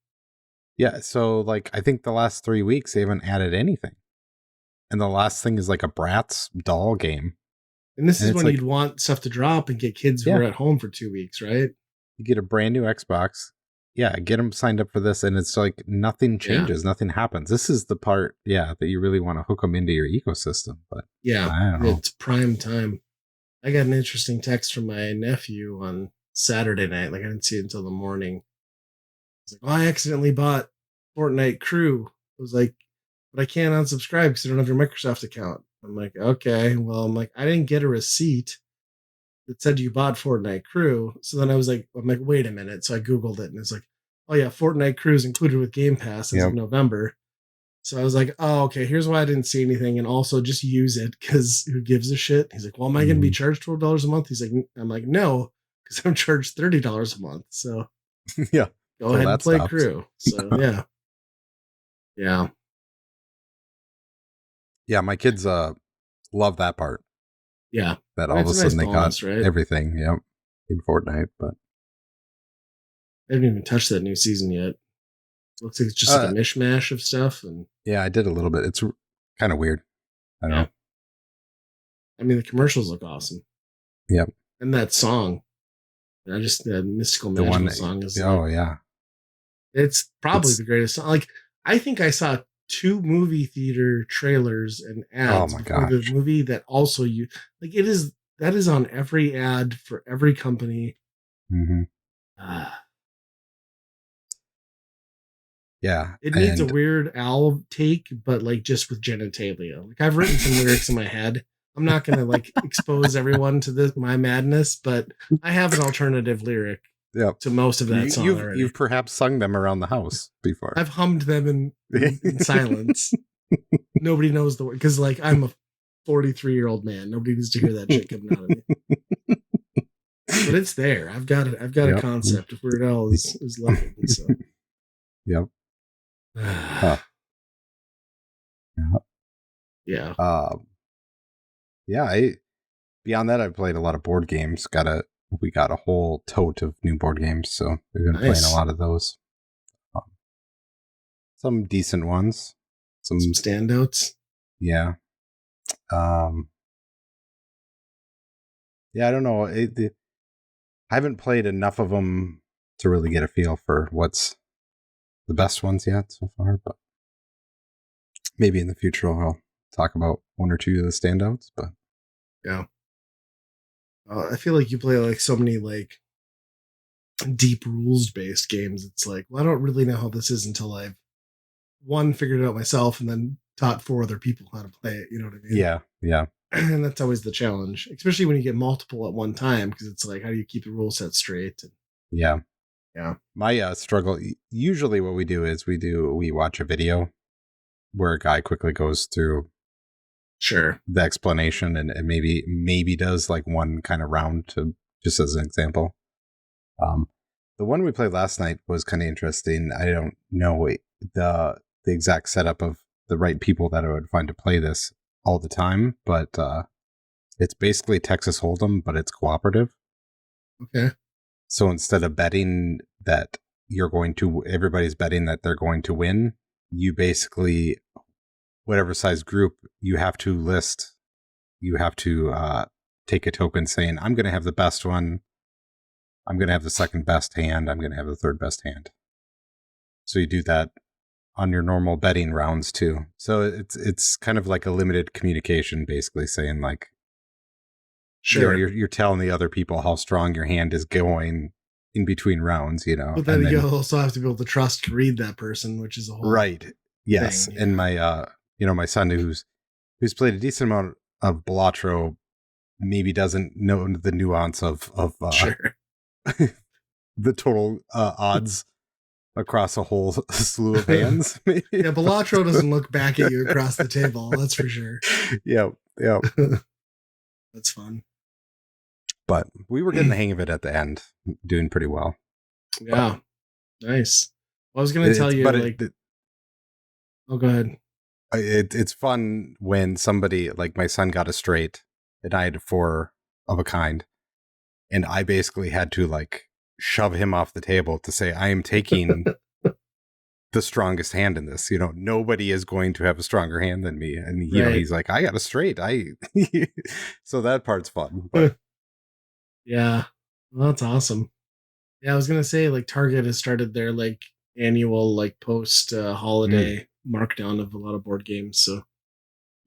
Yeah, so like I think the last 3 weeks they haven't added anything. And the last thing is like a Bratz doll game. And this is when you'd want stuff to drop and get kids who are at home for 2 weeks, right? You get a brand new Xbox. Yeah, get them signed up for this, and it's like nothing changes, nothing happens. This is the part, that you really want to hook them into your ecosystem. But I don't know. It's prime time. I got an interesting text from my nephew on Saturday night. Like I didn't see it until the morning. He's like, I accidentally bought Fortnite Crew. I was like, but I can't unsubscribe because I don't have your Microsoft account. I'm like, okay. Well, I'm like, I didn't get a receipt that said you bought Fortnite Crew. So then I'm like, wait a minute. So I Googled it and it's like, oh yeah, Fortnite Crew is included with Game Pass as of November. So I was like, oh, okay, here's why I didn't see anything. And also just use it because who gives a shit? He's like, well, am I going to be charged $12 a month? He's like, I'm like, no, because I'm charged $30 a month. So yeah, go ahead and play Crew. So yeah. Yeah. Yeah, my kids love that part. Yeah. That all of a sudden they got everything, in Fortnite, but I haven't even touched that new season yet. Looks like it's just like a mishmash of stuff. And yeah, I did a little bit. It's kind of weird. I don't know. I mean, the commercials look awesome. Yep. And that song, the mystical magical song is. Oh yeah. It's probably the greatest song. Like I think I saw 2 movie theater trailers and ads before the movie that also that is on every ad for every company. Yeah. It needs a Weird Al take, but like just with genitalia. Like I've written some lyrics in my head. I'm not going to like expose everyone to my madness, but I have an alternative lyric to most of that song already. You've perhaps sung them around the house before. I've hummed them in silence. Nobody knows the word because like I'm a 43-year-old man. Nobody needs to hear that shit coming out of me. But it's there. I've got it. I've got a concept of Weird Al is loving. So. Yep. Yeah. Beyond that, I've played a lot of board games. We got a whole tote of new board games, so we've been playing a lot of those. Some decent ones. some standouts. Yeah. Yeah, I don't know. I haven't played enough of them to really get a feel for what's the best ones yet so far, but maybe in the future I'll talk about one or two of the standouts. But yeah, I feel like you play like so many like deep rules based games. It's like, well, I don't really know how this is until I've figured it out myself and then taught 4 other people how to play it. You know what I mean? Yeah. And that's always the challenge, especially when you get multiple at one time, because it's like, how do you keep the rule set straight? And, yeah. My struggle. Usually, what we do is we watch a video where a guy quickly goes through the explanation and maybe does like one kind of round to just as an example. The one we played last night was kind of interesting. I don't know the exact setup of the right people that I would find to play this all the time, but it's basically Texas Hold'em, but it's cooperative. Okay. So instead of betting that everybody's betting that they're going to win, you basically, whatever size group, you have to take a token saying, I'm going to have the best one. I'm going to have the second best hand. I'm going to have the third best hand. So you do that on your normal betting rounds too. So it's kind of like a limited communication, basically saying like, you're telling the other people how strong your hand is going in between rounds, But then you also have to be able to trust to read that person, which is a whole right. Yes. thing, And my my son who's played a decent amount of Balatro maybe doesn't know the nuance of the total odds across a whole slew of hands. Maybe. Yeah, Balatro doesn't look back at you across the table, that's for sure. Yeah. That's fun. But we were getting the hang of it at the end, doing pretty well. Yeah. Nice. Well, I was going to tell you, oh, go ahead. It's fun when somebody, like my son got a straight and I had 4 of a kind. And I basically had to like shove him off the table to say, I am taking the strongest hand in this. Nobody is going to have a stronger hand than me. And he's like, I got a straight. So that part's fun. But yeah, well, that's awesome. Yeah, I was gonna say like Target has started their like annual like post holiday markdown of a lot of board games. So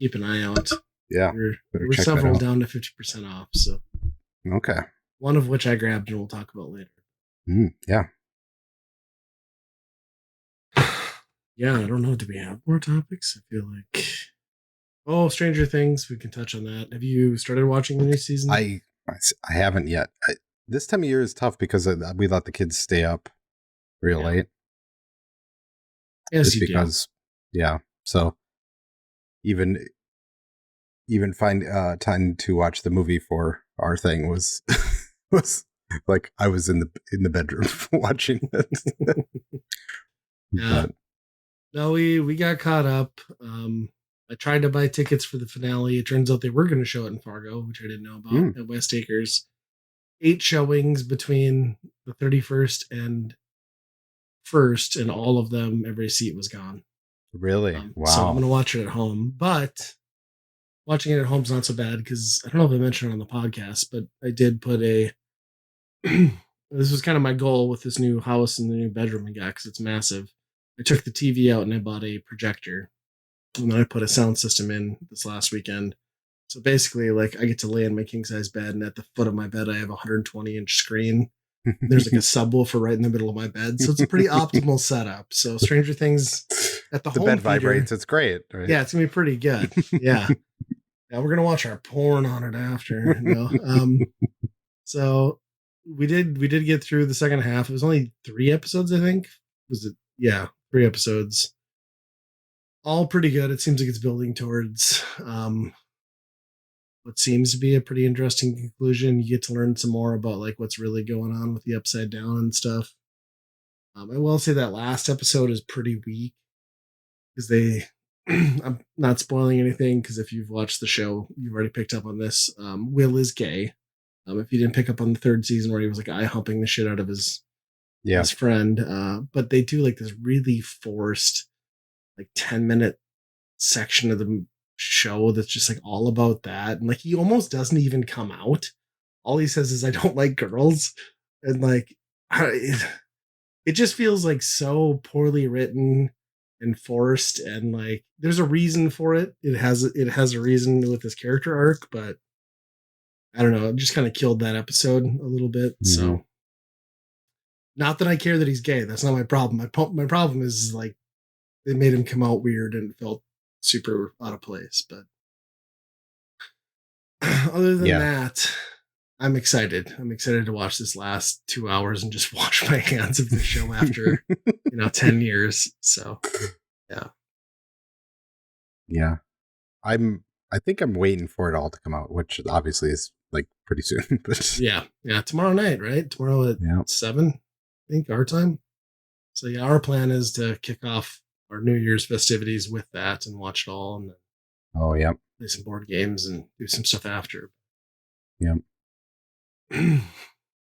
keep an eye out. Yeah, there were several down to 50% off. So okay, one of which I grabbed and we'll talk about later. Yeah. Yeah, I don't know. Do we have more topics? I feel like Stranger Things. We can touch on that. Have you started watching the new season? I haven't yet. This time of year is tough because we let the kids stay up real late. Yes, just because. Yeah, so even find time to watch the movie for our thing was like I was in the bedroom watching it. Yeah. No, we got caught up. I tried to buy tickets for the finale. It turns out they were going to show it in Fargo, which I didn't know about, at West Acres. 8 showings between the 31st and 1st, and all of them, every seat was gone. Really? Wow. So I'm going to watch it at home. But watching it at home is not so bad because I don't know if I mentioned it on the podcast, but I did put this was kind of my goal with this new house and the new bedroom we got because it's massive. I took the TV out and I bought a projector. And then I put a sound system in this last weekend. So basically, like I get to lay in my king size bed, and at the foot of my bed, I have a 120-inch screen. There's like a subwoofer right in the middle of my bed, so it's a pretty optimal setup. So Stranger Things at the home bed theater, vibrates. It's great. Right? Yeah, it's gonna be pretty good. Yeah, we're gonna watch our porn on it after. So we did get through the second half. It was only 3 episodes, I think. Was it? Yeah, 3 episodes. All pretty good. It seems like it's building towards what seems to be a pretty interesting conclusion. You get to learn some more about like what's really going on with the Upside Down and stuff. I will say that last episode is pretty weak because I'm not spoiling anything because if you've watched the show, you've already picked up on this. Will is gay. If you didn't pick up on the 3rd season where he was like eye humping the shit out of his friend, but they do like this really forced like 10-minute section of the show that's just like all about that, and like he almost doesn't even come out. All he says is, "I don't like girls," and like it just feels like so poorly written and forced, and like there's a reason for it. It has a reason with this character arc, but I don't know. It just kind of killed that episode a little bit. Mm-hmm. So, not that I care that he's gay. That's not my problem. My problem is like they made him come out weird and it felt super out of place. But other than Yeah. that, I'm excited. I'm excited to watch this last 2 hours and just wash my hands of the show after 10 years. So, yeah. Yeah. I think I'm waiting for it all to come out, which obviously is like pretty soon. But Yeah. Tomorrow night, right? Tomorrow at 7, I think, our time. So, yeah, our plan is to kick off our New Year's festivities with that and watch it all, and then play some board games and do some stuff after. Yep.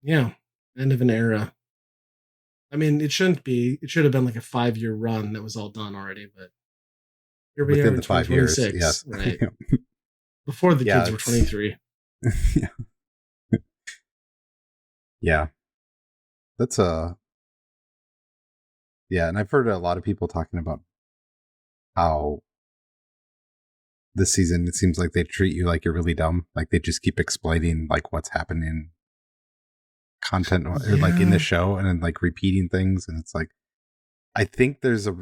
Yeah. End of an era. I mean, it shouldn't be. It should have been like a 5-year run that was all done already, but here we Within are in the 5 years, 2026, yes. right? Before the kids were 23. Yeah. Yeah. That's yeah, and I've heard a lot of people talking about how this season it seems like they treat you like you're really dumb. Like they just keep explaining like what's happening content or like in the show and then like repeating things, and it's like I think there's a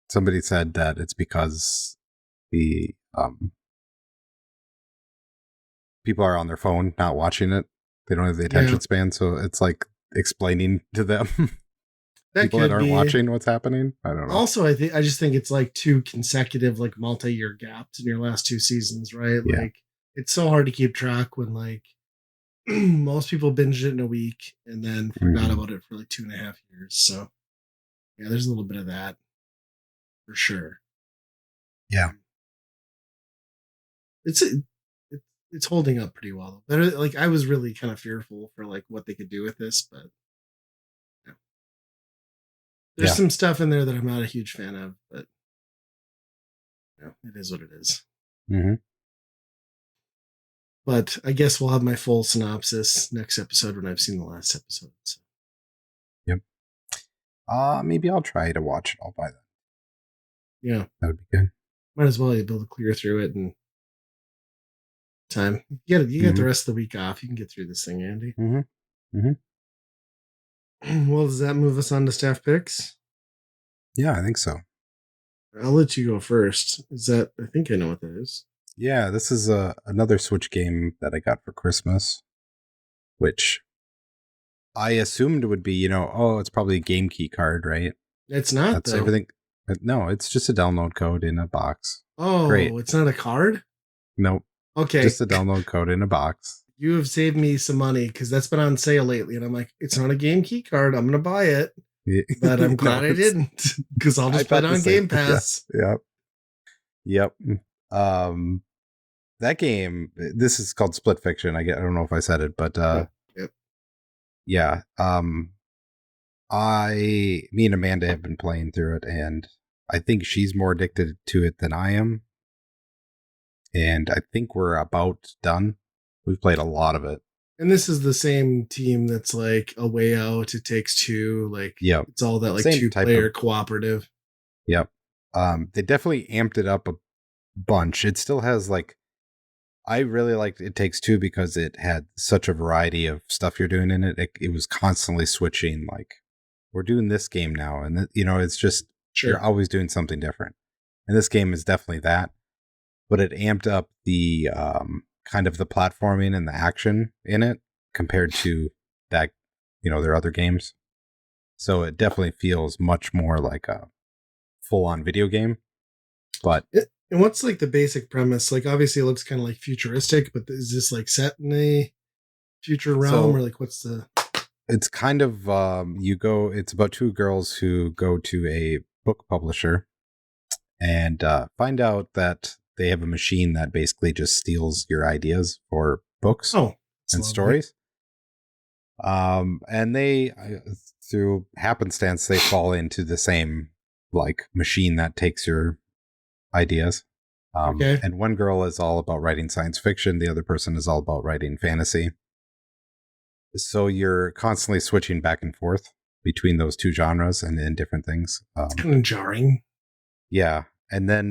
somebody said that it's because the people are on their phone not watching it. They don't have the attention span, so it's like explaining to them people that aren't watching what's happening. I don't know. Also, I just think it's like 2 consecutive like multi-year gaps in your last 2 seasons, right? Yeah. Like it's so hard to keep track when like most people binged it in a week and then forgot about it for like 2.5 years. So yeah, there's a little bit of that for sure. Yeah. It's holding up pretty well. Better, like I was really kind of fearful for like what they could do with this, but there's some stuff in there that I'm not a huge fan of, but it is what it is. Mm-hmm. But I guess we'll have my full synopsis next episode when I've seen the last episode. So. Yep. Maybe I'll try to watch it all by then. Yeah, that would be good. Might as well be able to clear through it in time. You get the rest of the week off. You can get through this thing, Andy. Mm-hmm. Mm-hmm. Well, does that move us on to staff picks? Yeah, I think so. I'll let you go first. I think I know what that is. Yeah, this is another Switch game that I got for Christmas, which I assumed would be, it's probably a game key card, right? It's not, That's though. Everything. No, it's just a download code in a box. Oh, great. It's not a card? Nope. Okay. Just a download code in a box. You have saved me some money because that's been on sale lately. And I'm like, it's not a game key card. I'm going to buy it. But I'm glad I didn't because I'll just play it on Game Pass. Yep. That game, this is called Split Fiction. I don't know if I said it, but yeah. Me and Amanda have been playing through it, and I think she's more addicted to it than I am. And I think we're about done. We've played a lot of it. And this is the same team that's like A Way Out, It Takes Two. Like, it's all that like same 2-player cooperative. Yep. They definitely amped it up a bunch. It still has like, I really liked It Takes Two because it had such a variety of stuff you're doing in it. It was constantly switching. Like, we're doing this game now, and it's just you're always doing something different. And this game is definitely that, but it amped up the kind of the platforming and the action in it compared to that, their other games. So it definitely feels much more like a full-on video game. But and what's like the basic premise? Like, obviously it looks kind of like futuristic, but is this like set in a future realm or like what's the... It's kind of, it's about 2 girls who go to a book publisher and find out that they have a machine that basically just steals your ideas for books and stories. And they, through happenstance, they fall into the same like machine that takes your ideas. Okay. And one girl is all about writing science fiction. The other person is all about writing fantasy. So you're constantly switching back and forth between those two genres and in different things. It's kind of jarring. Yeah. And then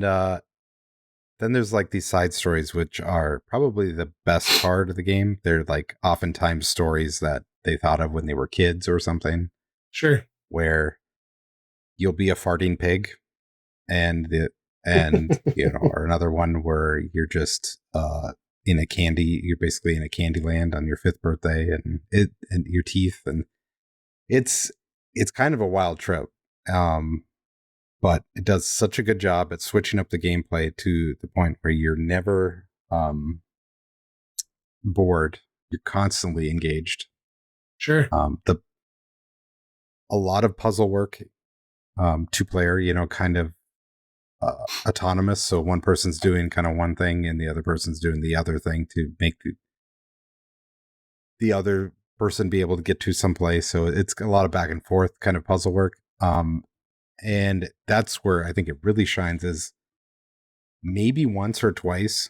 there's like these side stories, which are probably the best part of the game. They're like oftentimes stories that they thought of when they were kids or something, Sure. where you'll be a farting pig and or another one where you're just you're basically in a candy land on your 5th birthday and your teeth, and it's kind of a wild trip. But it does such a good job at switching up the gameplay to the point where you're never bored. You're constantly engaged. Sure. The a lot of puzzle work, 2-player, kind of autonomous. So one person's doing kind of one thing and the other person's doing the other thing to make the other person be able to get to someplace. So it's a lot of back and forth kind of puzzle work. And that's where I think it really shines, is maybe once or twice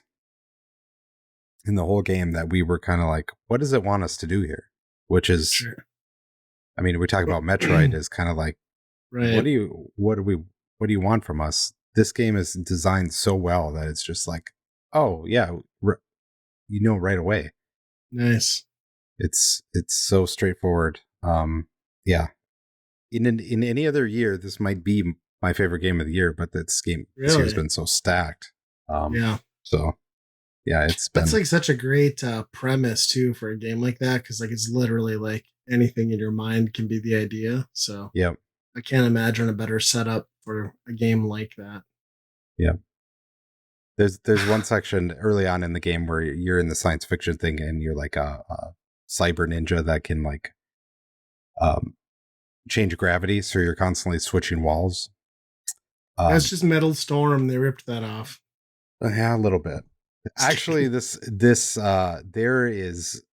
in the whole game that we were kind of like, what does it want us to do here? Which is, sure. I mean, we talk about Metroid as kind of like, Right. what do you want from us? This game is designed so well that it's just like, oh yeah, right away. Nice. It's so straightforward. Yeah. In any other year, this might be my favorite game of the year, but this year has been so stacked. Yeah. So yeah, that's like such a great premise too for a game like that, because like it's literally like anything in your mind can be the idea. So yeah, I can't imagine a better setup for a game like that. Yeah. There's one section early on in the game where you're in the science fiction thing and you're like a cyber ninja that can like change gravity, so you're constantly switching walls. That's just Metal Storm. They ripped that off. Yeah, a little bit. Actually, this there is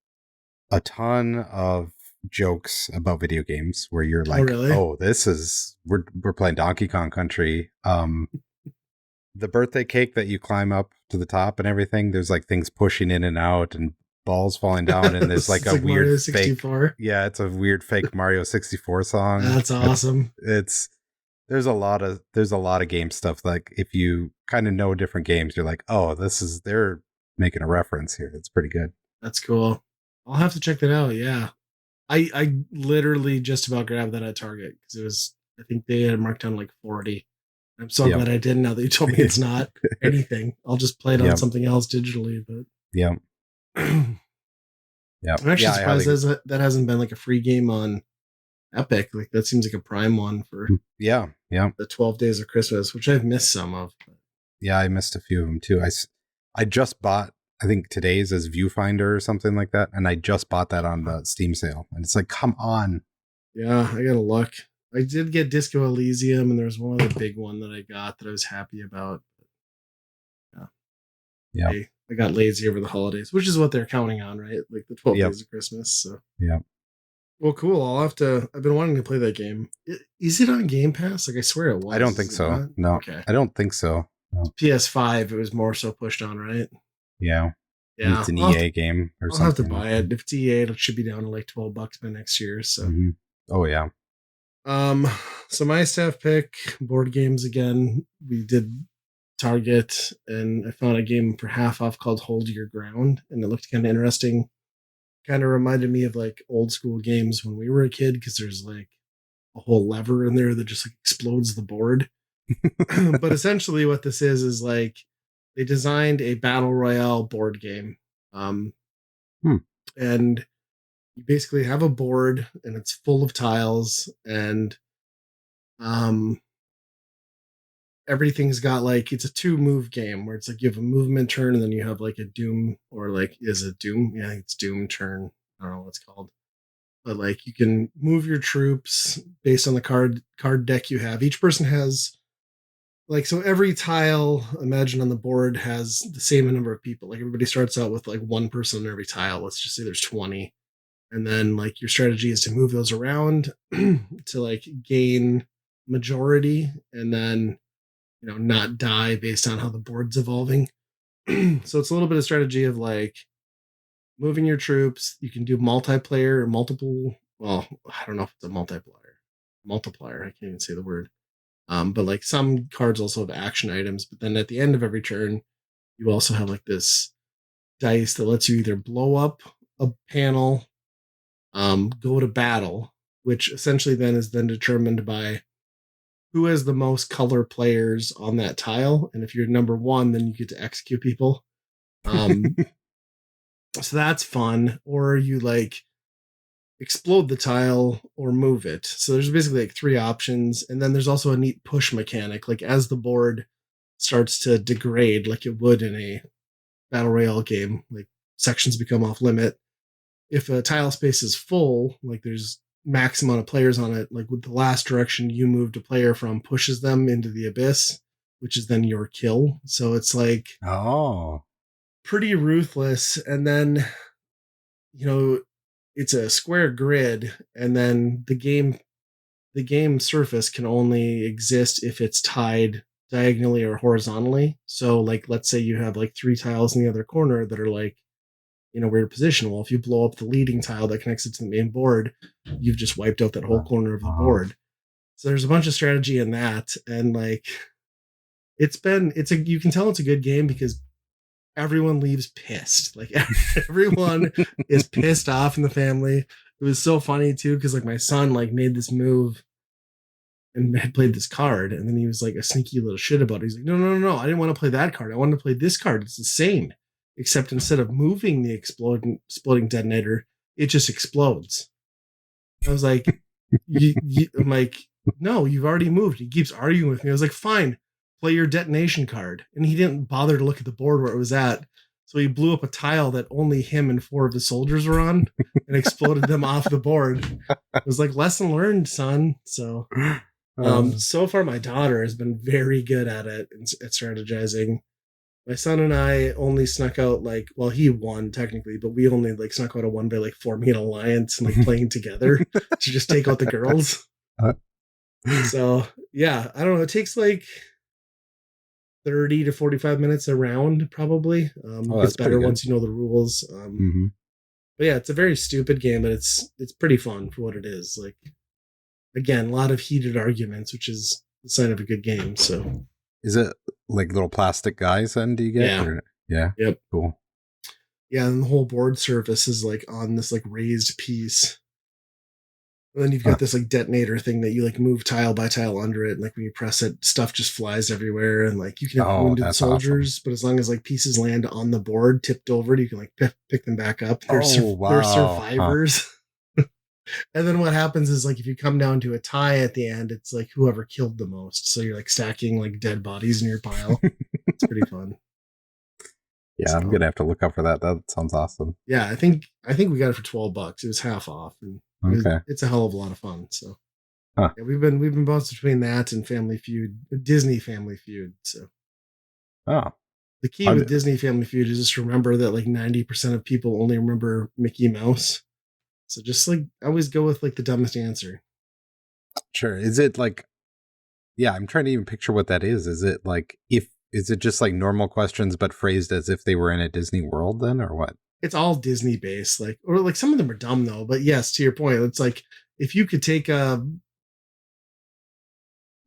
a ton of jokes about video games where you're like, really? oh, this is we're playing Donkey Kong Country. The birthday cake that you climb up to the top and everything, there's like things pushing in and out and balls falling down, and there's like a like weird Mario 64. fake, yeah, it's a weird fake Mario 64 song. That's awesome. There's a lot of game stuff. Like if you kind of know different games, you're like, oh, they're making a reference here. It's pretty good. That's cool. I'll have to check that out. Yeah. I literally just about grabbed that at Target because I think they had marked down like 40. I'm so glad I did. Now that you told me it's not anything, I'll just play it on something else digitally. But yeah. Yeah. I'm actually surprised that hasn't been like a free game on Epic. Like that seems like a prime one for the 12 days of Christmas, which I've missed some of. Yeah, I missed a few of them too. I just bought, I think today's as Viewfinder or something like that, and I just bought that on the Steam sale, and it's like, come on. Yeah, I gotta look. I did get Disco Elysium, and there was one other big one that I got that I was happy about. Yeah. I got lazy over the holidays, which is what they're counting on, right? Like the 12 days of Christmas. So yeah. Well, cool. I've been wanting to play that game. Is it on Game Pass? Like I swear it was. I don't think so. No. Okay. I don't think so. No. PS5, it was more so pushed on, right? Yeah. Yeah. It's an EA game or something. I'll have to buy it. If it's EA, it should be down to like $12 by next year. So. Mm-hmm. Oh yeah. So my staff pick, board games again. We did Target, and I found a game for half off called Hold Your Ground, and it looked kind of interesting. Kind of reminded me of like old school games when we were a kid, because there's like a whole lever in there that just like explodes the board. But essentially what this is like they designed a battle royale board game. And you basically have a board and it's full of tiles, and everything's got like, it's a 2-move game where it's like you have a movement turn and then you have like a doom, or like, is it doom? Yeah, it's doom turn. I don't know what it's called. But like you can move your troops based on the card deck you have. Each person has like, so every tile, imagine on the board, has the same number of people. Like everybody starts out with like one person on every tile. Let's just say there's 20. And then like your strategy is to move those around to like gain majority, and then not die based on how the board's evolving. So it's a little bit of strategy of like moving your troops. You can do multiplayer or multiple. Well, I don't know if it's a multiplier. I can't even say the word. But like some cards also have action items. But then at the end of every turn, you also have like this dice that lets you either blow up a panel, go to battle, which essentially then is then determined by who has the most color players on that tile. And if you're number one, then you get to execute people. So that's fun. Or you like explode the tile or move it. So there's basically like three options. And then there's also a neat push mechanic. Like as the board starts to degrade, like it would in a battle royale game, like sections become off limit. If a tile space is full, like there's max amount of players on it, like with the last direction you moved a player from pushes them into the abyss, which is then your kill. So it's like pretty ruthless. And then it's a square grid, and then the game surface can only exist if it's tied diagonally or horizontally. So like let's say you have like three tiles in the other corner that are like in a weird position. Well, if you blow up the leading tile that connects it to the main board, you've just wiped out that whole corner of the board. So there's a bunch of strategy in that, and like you can tell it's a good game because everyone leaves pissed. Like everyone is pissed off in the family. It was so funny too because like my son like made this move and had played this card, and then he was like a sneaky little shit about it. He's like, no, I didn't want to play that card. I wanted to play this card. It's the same, except instead of moving the exploding detonator, it just explodes. I was like, I'm like, no, you've already moved. He keeps arguing with me. I was like, fine, play your detonation card. And he didn't bother to look at the board where it was at. So he blew up a tile that only him and four of the soldiers were on and exploded them off the board. It was like, lesson learned, son. So so far my daughter has been very good at it and at strategizing. My son and I only snuck out like, well, he won technically, but we only like snuck out a one by like forming an alliance and like playing together to just take out the girls. So yeah, I don't know. It takes like 30 to 45 minutes a round, probably. It's better once you know the rules. But yeah, it's a very stupid game, but it's pretty fun for what it is. Like, again, a lot of heated arguments, which is the sign of a good game. So, is it like little plastic guys? Then do you get? Yeah. Yeah. Yep. Cool. Yeah, and the whole board surface is like on this like raised piece. And then you've got this like detonator thing that you like move tile by tile under it. And like when you press it, stuff just flies everywhere. And like you can have wounded soldiers, awesome. But as long as like pieces land on the board, tipped over, you can like pick them back up. They're survivors. And then what happens is like if you come down to a tie at the end, it's like whoever killed the most. So you're like stacking like dead bodies in your pile. It's pretty fun. Yeah, so, I'm gonna have to look up for that. That sounds awesome. Yeah, I think we got it for $12. It was half off, and it's a hell of a lot of fun. So yeah, we've been bounced between that and Family Feud, Disney Family Feud. So the key with Disney Family Feud is just remember that like 90% of people only remember Mickey Mouse. So just like always go with like the dumbest answer. Sure. Is it like? Yeah, I'm trying to even picture what that is. Is it like is it just like normal questions but phrased as if they were in a Disney World then, or what? It's all Disney based, like, or like some of them are dumb though. But yes, to your point, it's like if you could take a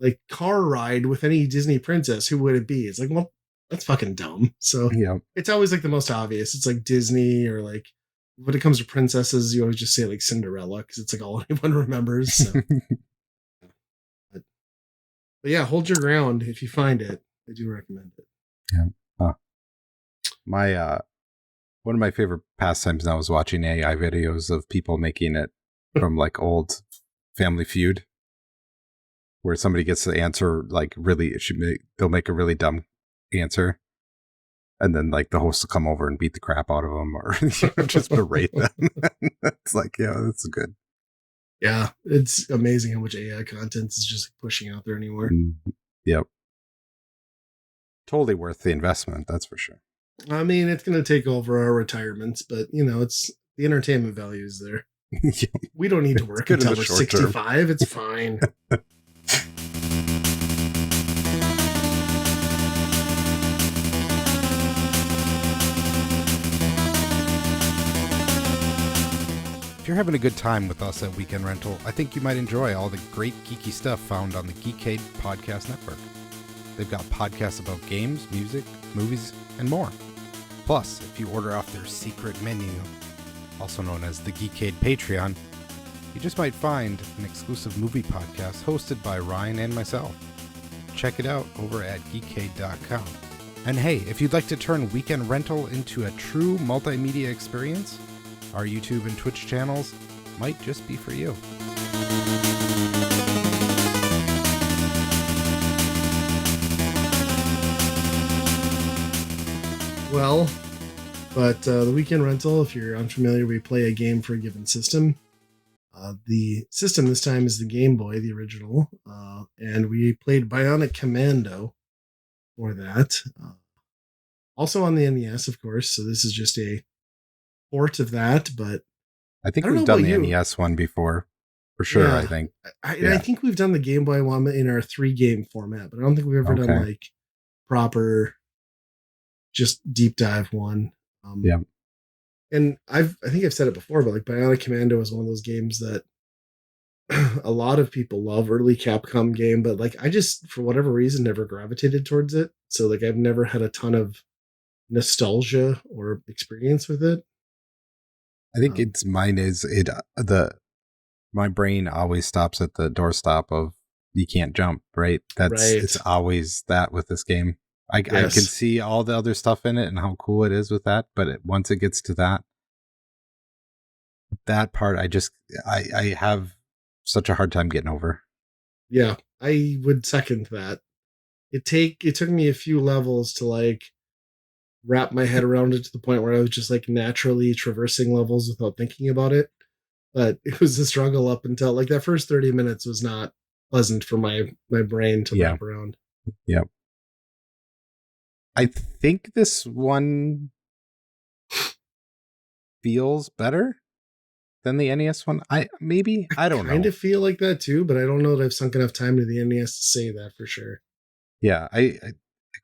like car ride with any Disney princess, who would it be? It's like, well, that's fucking dumb. So yeah, it's always like the most obvious. It's like Disney, or like when it comes to princesses, you always just say like Cinderella because it's like all anyone remembers. So. But yeah, hold your ground if you find it. I do recommend it. Yeah. My one of my favorite pastimes now is watching AI videos of people making it from like old Family Feud, where somebody gets the answer like really, they'll make a really dumb answer, and then like the host will come over and beat the crap out of them or just berate them. It's like, yeah, that's good. Yeah, it's amazing how much AI content is just pushing out there anymore. Yep. Totally worth the investment, that's for sure. I mean, it's going to take over our retirements, but it's the entertainment value is there. Yeah. We don't need to work until we're 65. It's fine. If you're having a good time with us at Weekend Rental, I think you might enjoy all the great geeky stuff found on the Geekade Podcast Network. They've got podcasts about games, music, movies, and more. Plus, if you order off their secret menu, also known as the Geekade Patreon, you just might find an exclusive movie podcast hosted by Ryan and myself. Check it out over at geekade.com. And hey, if you'd like to turn Weekend Rental into a true multimedia experience, our YouTube and Twitch channels might just be for you. Well, but the Weekend Rental, if you're unfamiliar, we play a game for a given system. The system this time is the Game Boy, the original, and we played Bionic Commando for that. Also on the NES, of course, so this is just a port of that, but I think we've done the NES one before, for sure, yeah, I think. I think we've done the Game Boy one in our 3-game format, but I don't think we've ever done like proper, just deep dive one. Yeah. And I think I've said it before, but like Bionic Commando is one of those games that a lot of people love, early Capcom game, but like I just, for whatever reason, never gravitated towards it. So like I've never had a ton of nostalgia or experience with it. I think my brain always stops at the doorstop of you can't jump, right? It's always that with this game. I can see all the other stuff in it and how cool it is with that, but once it gets to that part, I have such a hard time getting over. Yeah, I would second that. It took me a few levels to like wrap my head around it to the point where I was just like naturally traversing levels without thinking about it. But it was a struggle up until like that first 30 minutes was not pleasant for my brain to wrap around. Yep. I think this one feels better than the NES one. I don't know. I kind of feel like that too, but I don't know that I've sunk enough time to the NES to say that for sure. Yeah, it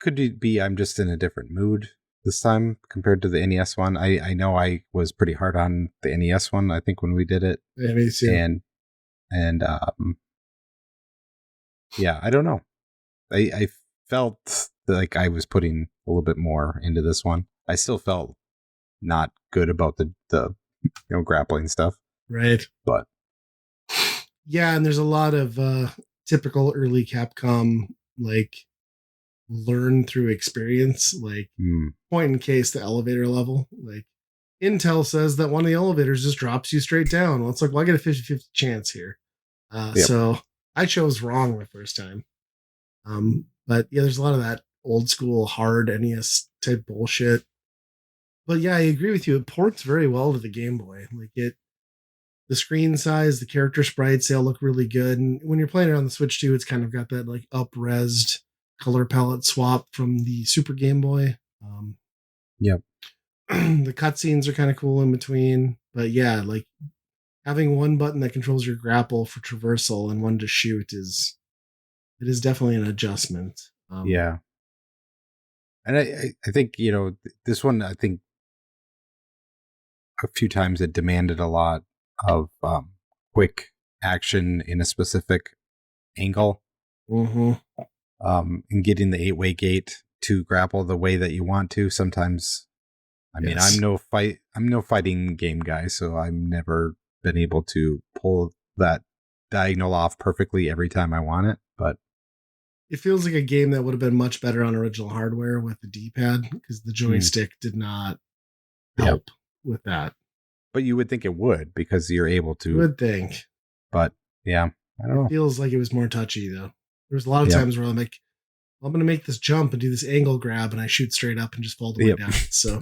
could be I'm just in a different mood this time compared to the NES one. I know I was pretty hard on the NES one, I think, when we did it. Yeah, me too. And yeah, I don't know. I felt like I was putting a little bit more into this one. I still felt not good about the grappling stuff. Right. But yeah, and there's a lot of typical early Capcom like learn through experience, like point in case the elevator level. Like Intel says that one of the elevators just drops you straight down. Well, it's like, well, I get a 50-50 chance here. So I chose wrong the first time. But yeah, there's a lot of that old school hard NES type bullshit. But yeah, I agree with you. It ports very well to the Game Boy. Like the screen size, the character sprites, they all look really good. And when you're playing it on the Switch too, it's kind of got that like up-resed color palette swap from the Super Game Boy. The cutscenes are kind of cool in between. But yeah, like having one button that controls your grapple for traversal and one to shoot is definitely an adjustment. Yeah. And I think, this one, I think a few times it demanded a lot of quick action in a specific angle. Mm-hmm. And getting the 8-way gate to grapple the way that you want to. Sometimes, I mean, I'm no fighting game guy, so I've never been able to pull that diagonal off perfectly every time I want it, but it feels like a game that would have been much better on original hardware with the D-pad because the joystick did not help with that. But you would think it would because you're able to. You would think. But yeah, I don't know. It feels like it was more touchy though. There's a lot of times where I'm like, I'm going to make this jump and do this angle grab and I shoot straight up and just fall the way down. So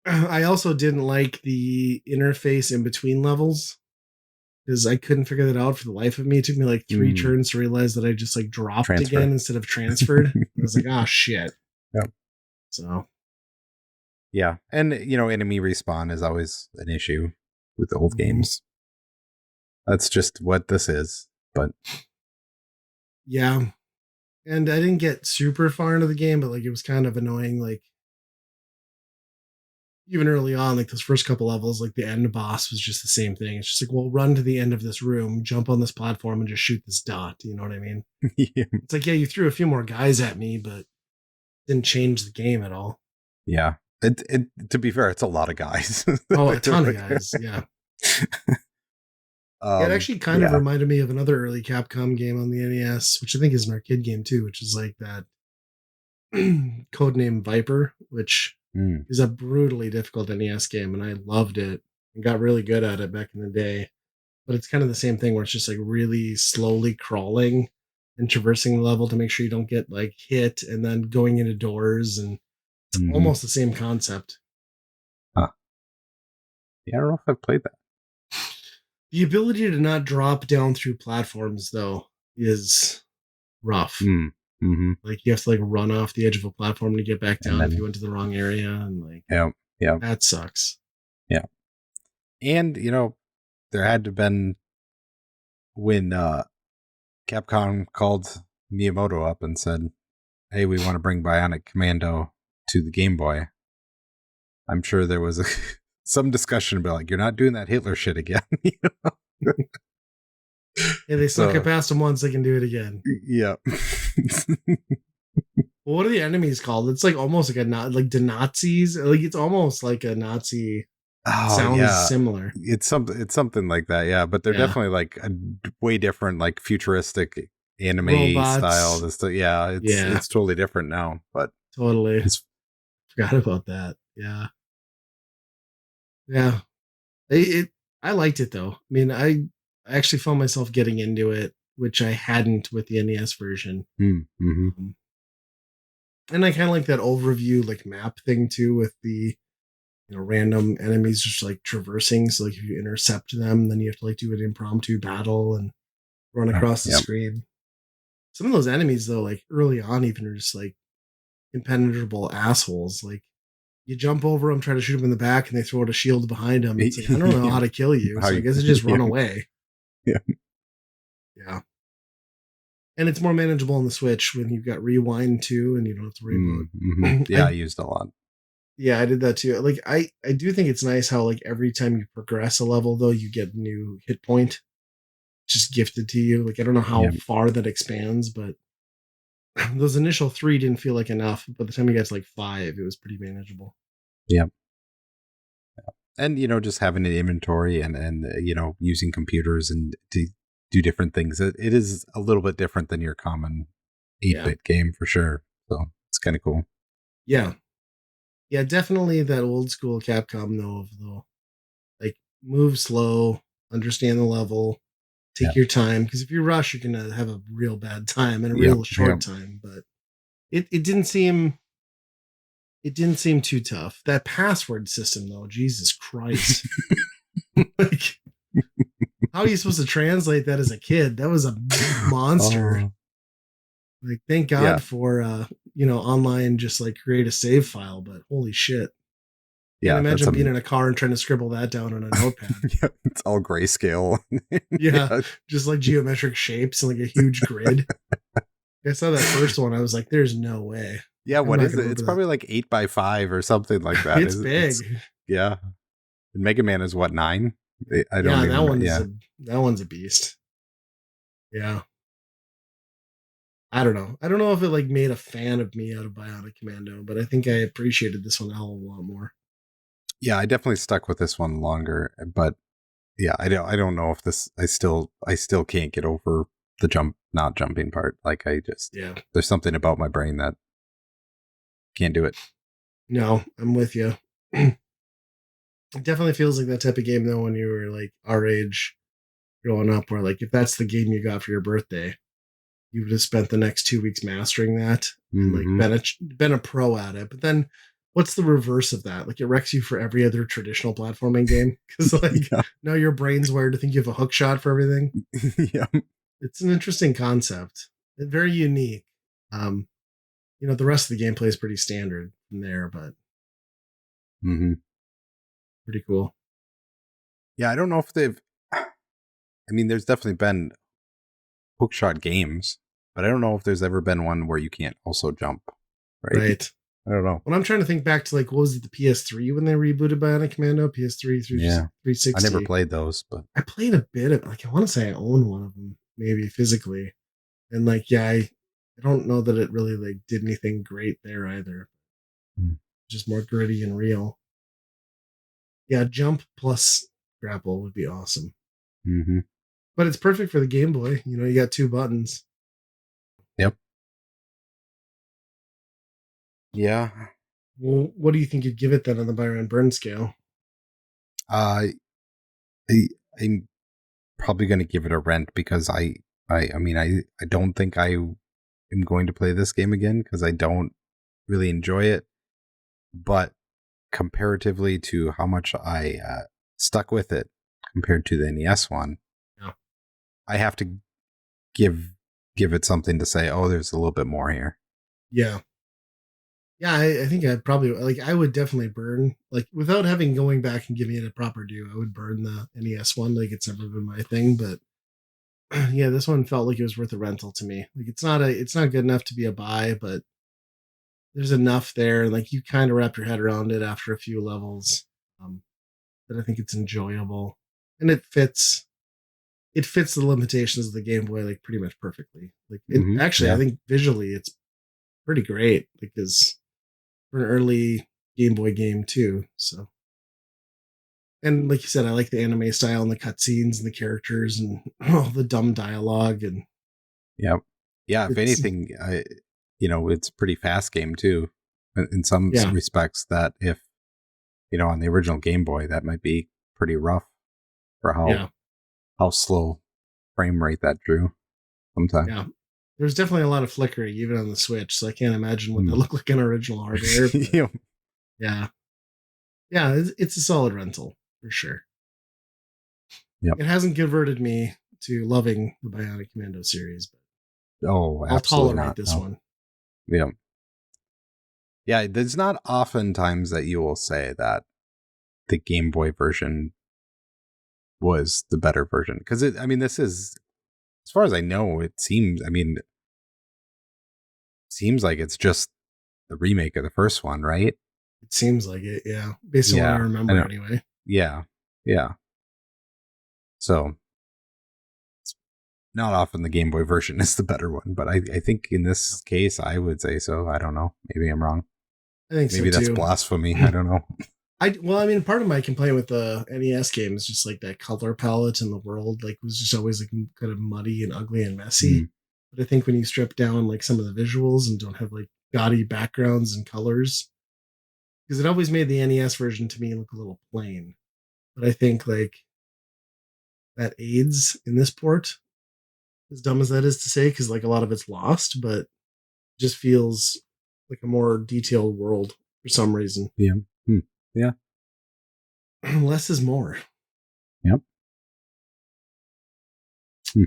I also didn't like the interface in between levels because I couldn't figure that out for the life of me. It took me like 3 turns to realize that I just like dropped again instead of transferred. I was like, oh shit. Yep. So. Yeah. And enemy respawn is always an issue with the old games. That's just what this is. But yeah. And I didn't get super far into the game, but like it was kind of annoying. Like even early on, like those first couple levels, like the end boss was just the same thing. It's just like, well, run to the end of this room, jump on this platform, and just shoot this dot. You know what I mean? Yeah. It's like, yeah, you threw a few more guys at me, but didn't change the game at all. Yeah. It to be fair, it's a lot of guys. Oh, a ton of guys. Yeah. It actually kind of Yeah. reminded me of another early Capcom game on the NES, which I think is an arcade game too, which is like that codename Viper, which Mm. is a brutally difficult NES game, and I loved it and got really good at it back in the day. But it's kind of the same thing where it's just like really slowly crawling and traversing the level to make sure you don't get like hit, and then going into doors, and it's Mhm. almost the same concept. Huh. Yeah, I don't know if I've played that. The ability to not drop down through platforms though is rough. Mm. Mm-hmm. Like you have to like run off the edge of a platform to get back And down if you then went to the wrong area, and like yeah, yeah, that sucks. yeah. And there had to have been when Capcom called Miyamoto up and said, "Hey, we want to bring Bionic Commando to the Game Boy." I'm sure there was some discussion about like, "You're not doing that Hitler shit again." Yeah, they snuck it So past them once, they can do it again. yeah. Well, what are the enemies called? It's like almost like like the Nazis. Like it's almost like a Nazi. Oh Sounds yeah, similar. it's something like that. Yeah, but they're Yeah, definitely like a way different, like futuristic anime style. robots. Yeah, Yeah, it's totally different now. But totally. it's Forgot about that. Yeah, yeah. I liked it though. I mean, I actually found myself getting into it, which I hadn't with the NES version. mm-hmm. Um, and I kind of like that overview, like map thing too, with the random enemies just like traversing. So like if you intercept them, then you have to like do an impromptu battle and run across the Yeah, screen. Some of those enemies though, like early on, even are just like impenetrable assholes. Like you jump over them, try to shoot them in the back, and they throw out a shield behind them. It's like I don't know how to kill you, how so I you? guess I just Yeah, run away. yeah. Yeah, and it's more manageable on the Switch when you've got rewind too, and you don't have to worry Mm-hmm. about. Yeah, I used a lot. Yeah, I did that too. Like I do think it's nice how like every time you progress a level though, you get a new hit point just gifted to you. Like I don't know how Yeah, far that expands, but those initial 3 didn't feel like enough. By the time you got to like 5, it was pretty manageable. yeah. And just having an inventory and using computers and to do different things. It is a little bit different than your common Yeah. 8-bit game for sure. So it's kind of cool. Yeah. Yeah, definitely that old school Capcom though of like move slow, understand the level, Yeah, take your time because if you rush you're going to have a real bad time and a yeah, real yeah. short time, but it didn't seem too tough. That password system though, Jesus Christ. Like how are you supposed to translate that as a kid? That was a monster. Oh, Like thank yeah, God for online just like create a save file, but holy shit. Can't yeah. That's imagine being in a car and trying to scribble that down on a notepad. yeah, it's all grayscale. Yeah, Yeah, just like geometric shapes and like a huge grid. I saw that first one. I was like, "There's no way. yeah. I'm What not is going it? to It's remember that." probably like 8x5 or something like that. It's It's big. yeah. And Mega Man is what, 9? I don't Yeah, even know. Yeah, that one's a beast. Yeah, I don't know. I don't know if it like made a fan of me out of Bionic Commando, but I think I appreciated this one a hell of a lot more. yeah. I definitely stuck with this one longer, but yeah, I don't know if this. I still can't get over the not jumping part. Like Yeah, there's something about my brain that can't do it. no, I'm with you. It definitely feels like that type of game though when you were like our age growing up, where like if that's the game you got for your birthday, you would have spent the next 2 weeks mastering that and like Mm-hmm. been a pro at it. But then what's the reverse of that? Like it wrecks you for every other traditional platforming game because like Yeah, now your brain's wired to think you have a hook shot for everything. yeah. It's an interesting concept, and very unique. Um, the rest of the gameplay is pretty standard from there, but Mm-hmm. pretty cool. Yeah, I don't know if they've. I mean, there's definitely been hookshot games, but I don't know if there's ever been one where you can't also jump. Right? Right. I don't know. When I'm trying to think back to like what was it, the PS3 when they rebooted Bionic Commando, PS3 through Yeah, I never 360. played those, but I played a bit of like I want to say I own one of them, maybe physically. And like I don't know that it really like did anything great there either. mm, Just more gritty and real. Yeah, jump plus grapple would be awesome. mm-hmm. But it's perfect for the Game Boy. You know, you got 2 buttons. Yep. Yeah. Well, what do you think you'd give it then on the Byron Burn scale? I, I'm probably going to give it a rent because I mean, I don't think I am going to play this game again because I don't really enjoy it. But comparatively to how much I stuck with it compared to the NES one, Yeah. I have to give it something to say, oh, there's a little bit more here. Yeah. Yeah, I think I'd probably like I would definitely burn like without having going back and giving it a proper due, I would burn the NES one. Like it's never been my thing, but yeah, this one felt like it was worth a rental to me. Like it's not good enough to be a buy, but there's enough there. Like you kind of wrap your head around it after a few levels. Um, but I think it's enjoyable. And it fits the limitations of the Game Boy like pretty much perfectly. Like it Mm-hmm. actually I Yeah. think visually it's pretty great because for an early Game Boy game too. So and like you said, I like the anime style and the cutscenes and the characters and all the dumb dialogue and Yeah. Yeah. If it's anything, it's a pretty fast game too, in some yeah, respects. That if on the original Game Boy, that might be pretty rough for yeah, how slow frame rate that drew sometimes. yeah. There's definitely a lot of flickering even on the Switch, so I can't imagine what that Mm. looked like in original hardware. But Yeah. yeah, yeah, it's a solid rental for sure. Yep. It hasn't converted me to loving the Bionic Commando series, but Oh, I'll absolutely tolerate not. this No. one. Yeah. Yeah. There's not often times that you will say that the Game Boy version was the better version because I mean, this is, as far as I know, it seems. I mean, seems like it's just the remake of the first one, right? It seems like it, yeah, based on what I Yeah. I remember know. anyway. Yeah. Yeah. So not often the Game Boy version is the better one, but I think in this case, I would say so. I don't know. Maybe I'm wrong. I think so Maybe that's too. blasphemy. I don't know. I mean, part of my complaint with the NES game is just like that color palette in the world, like was just always like kind of muddy and ugly and messy. Mm, But I think when you strip down like some of the visuals and don't have like gaudy backgrounds and colors, because it always made the NES version to me look a little plain. But I think like that aids in this port, as dumb as that is to say, because like a lot of it's lost, but just feels like a more detailed world for some reason. yeah. Hmm. Yeah. Less is more. Yep. Hmm.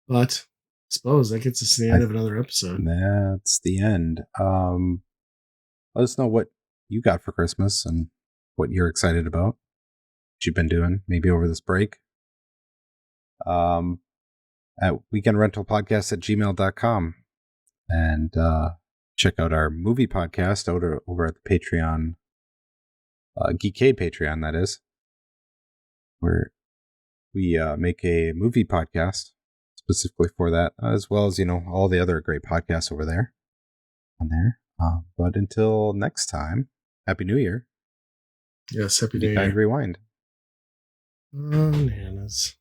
But I suppose that gets us to the I, end of another episode. that's the end. Let us know what you got for Christmas and what you're excited about. What you've been doing, maybe over this break. At weekendrentalpodcast@gmail.com. And check out our movie podcast over at the Patreon, Geekade Patreon, that is, where we make a movie podcast specifically for that, as well as, all the other great podcasts over there on there. But until next time, Happy New Year. Yes, Happy Be New kind, Year. rewind. Bananas.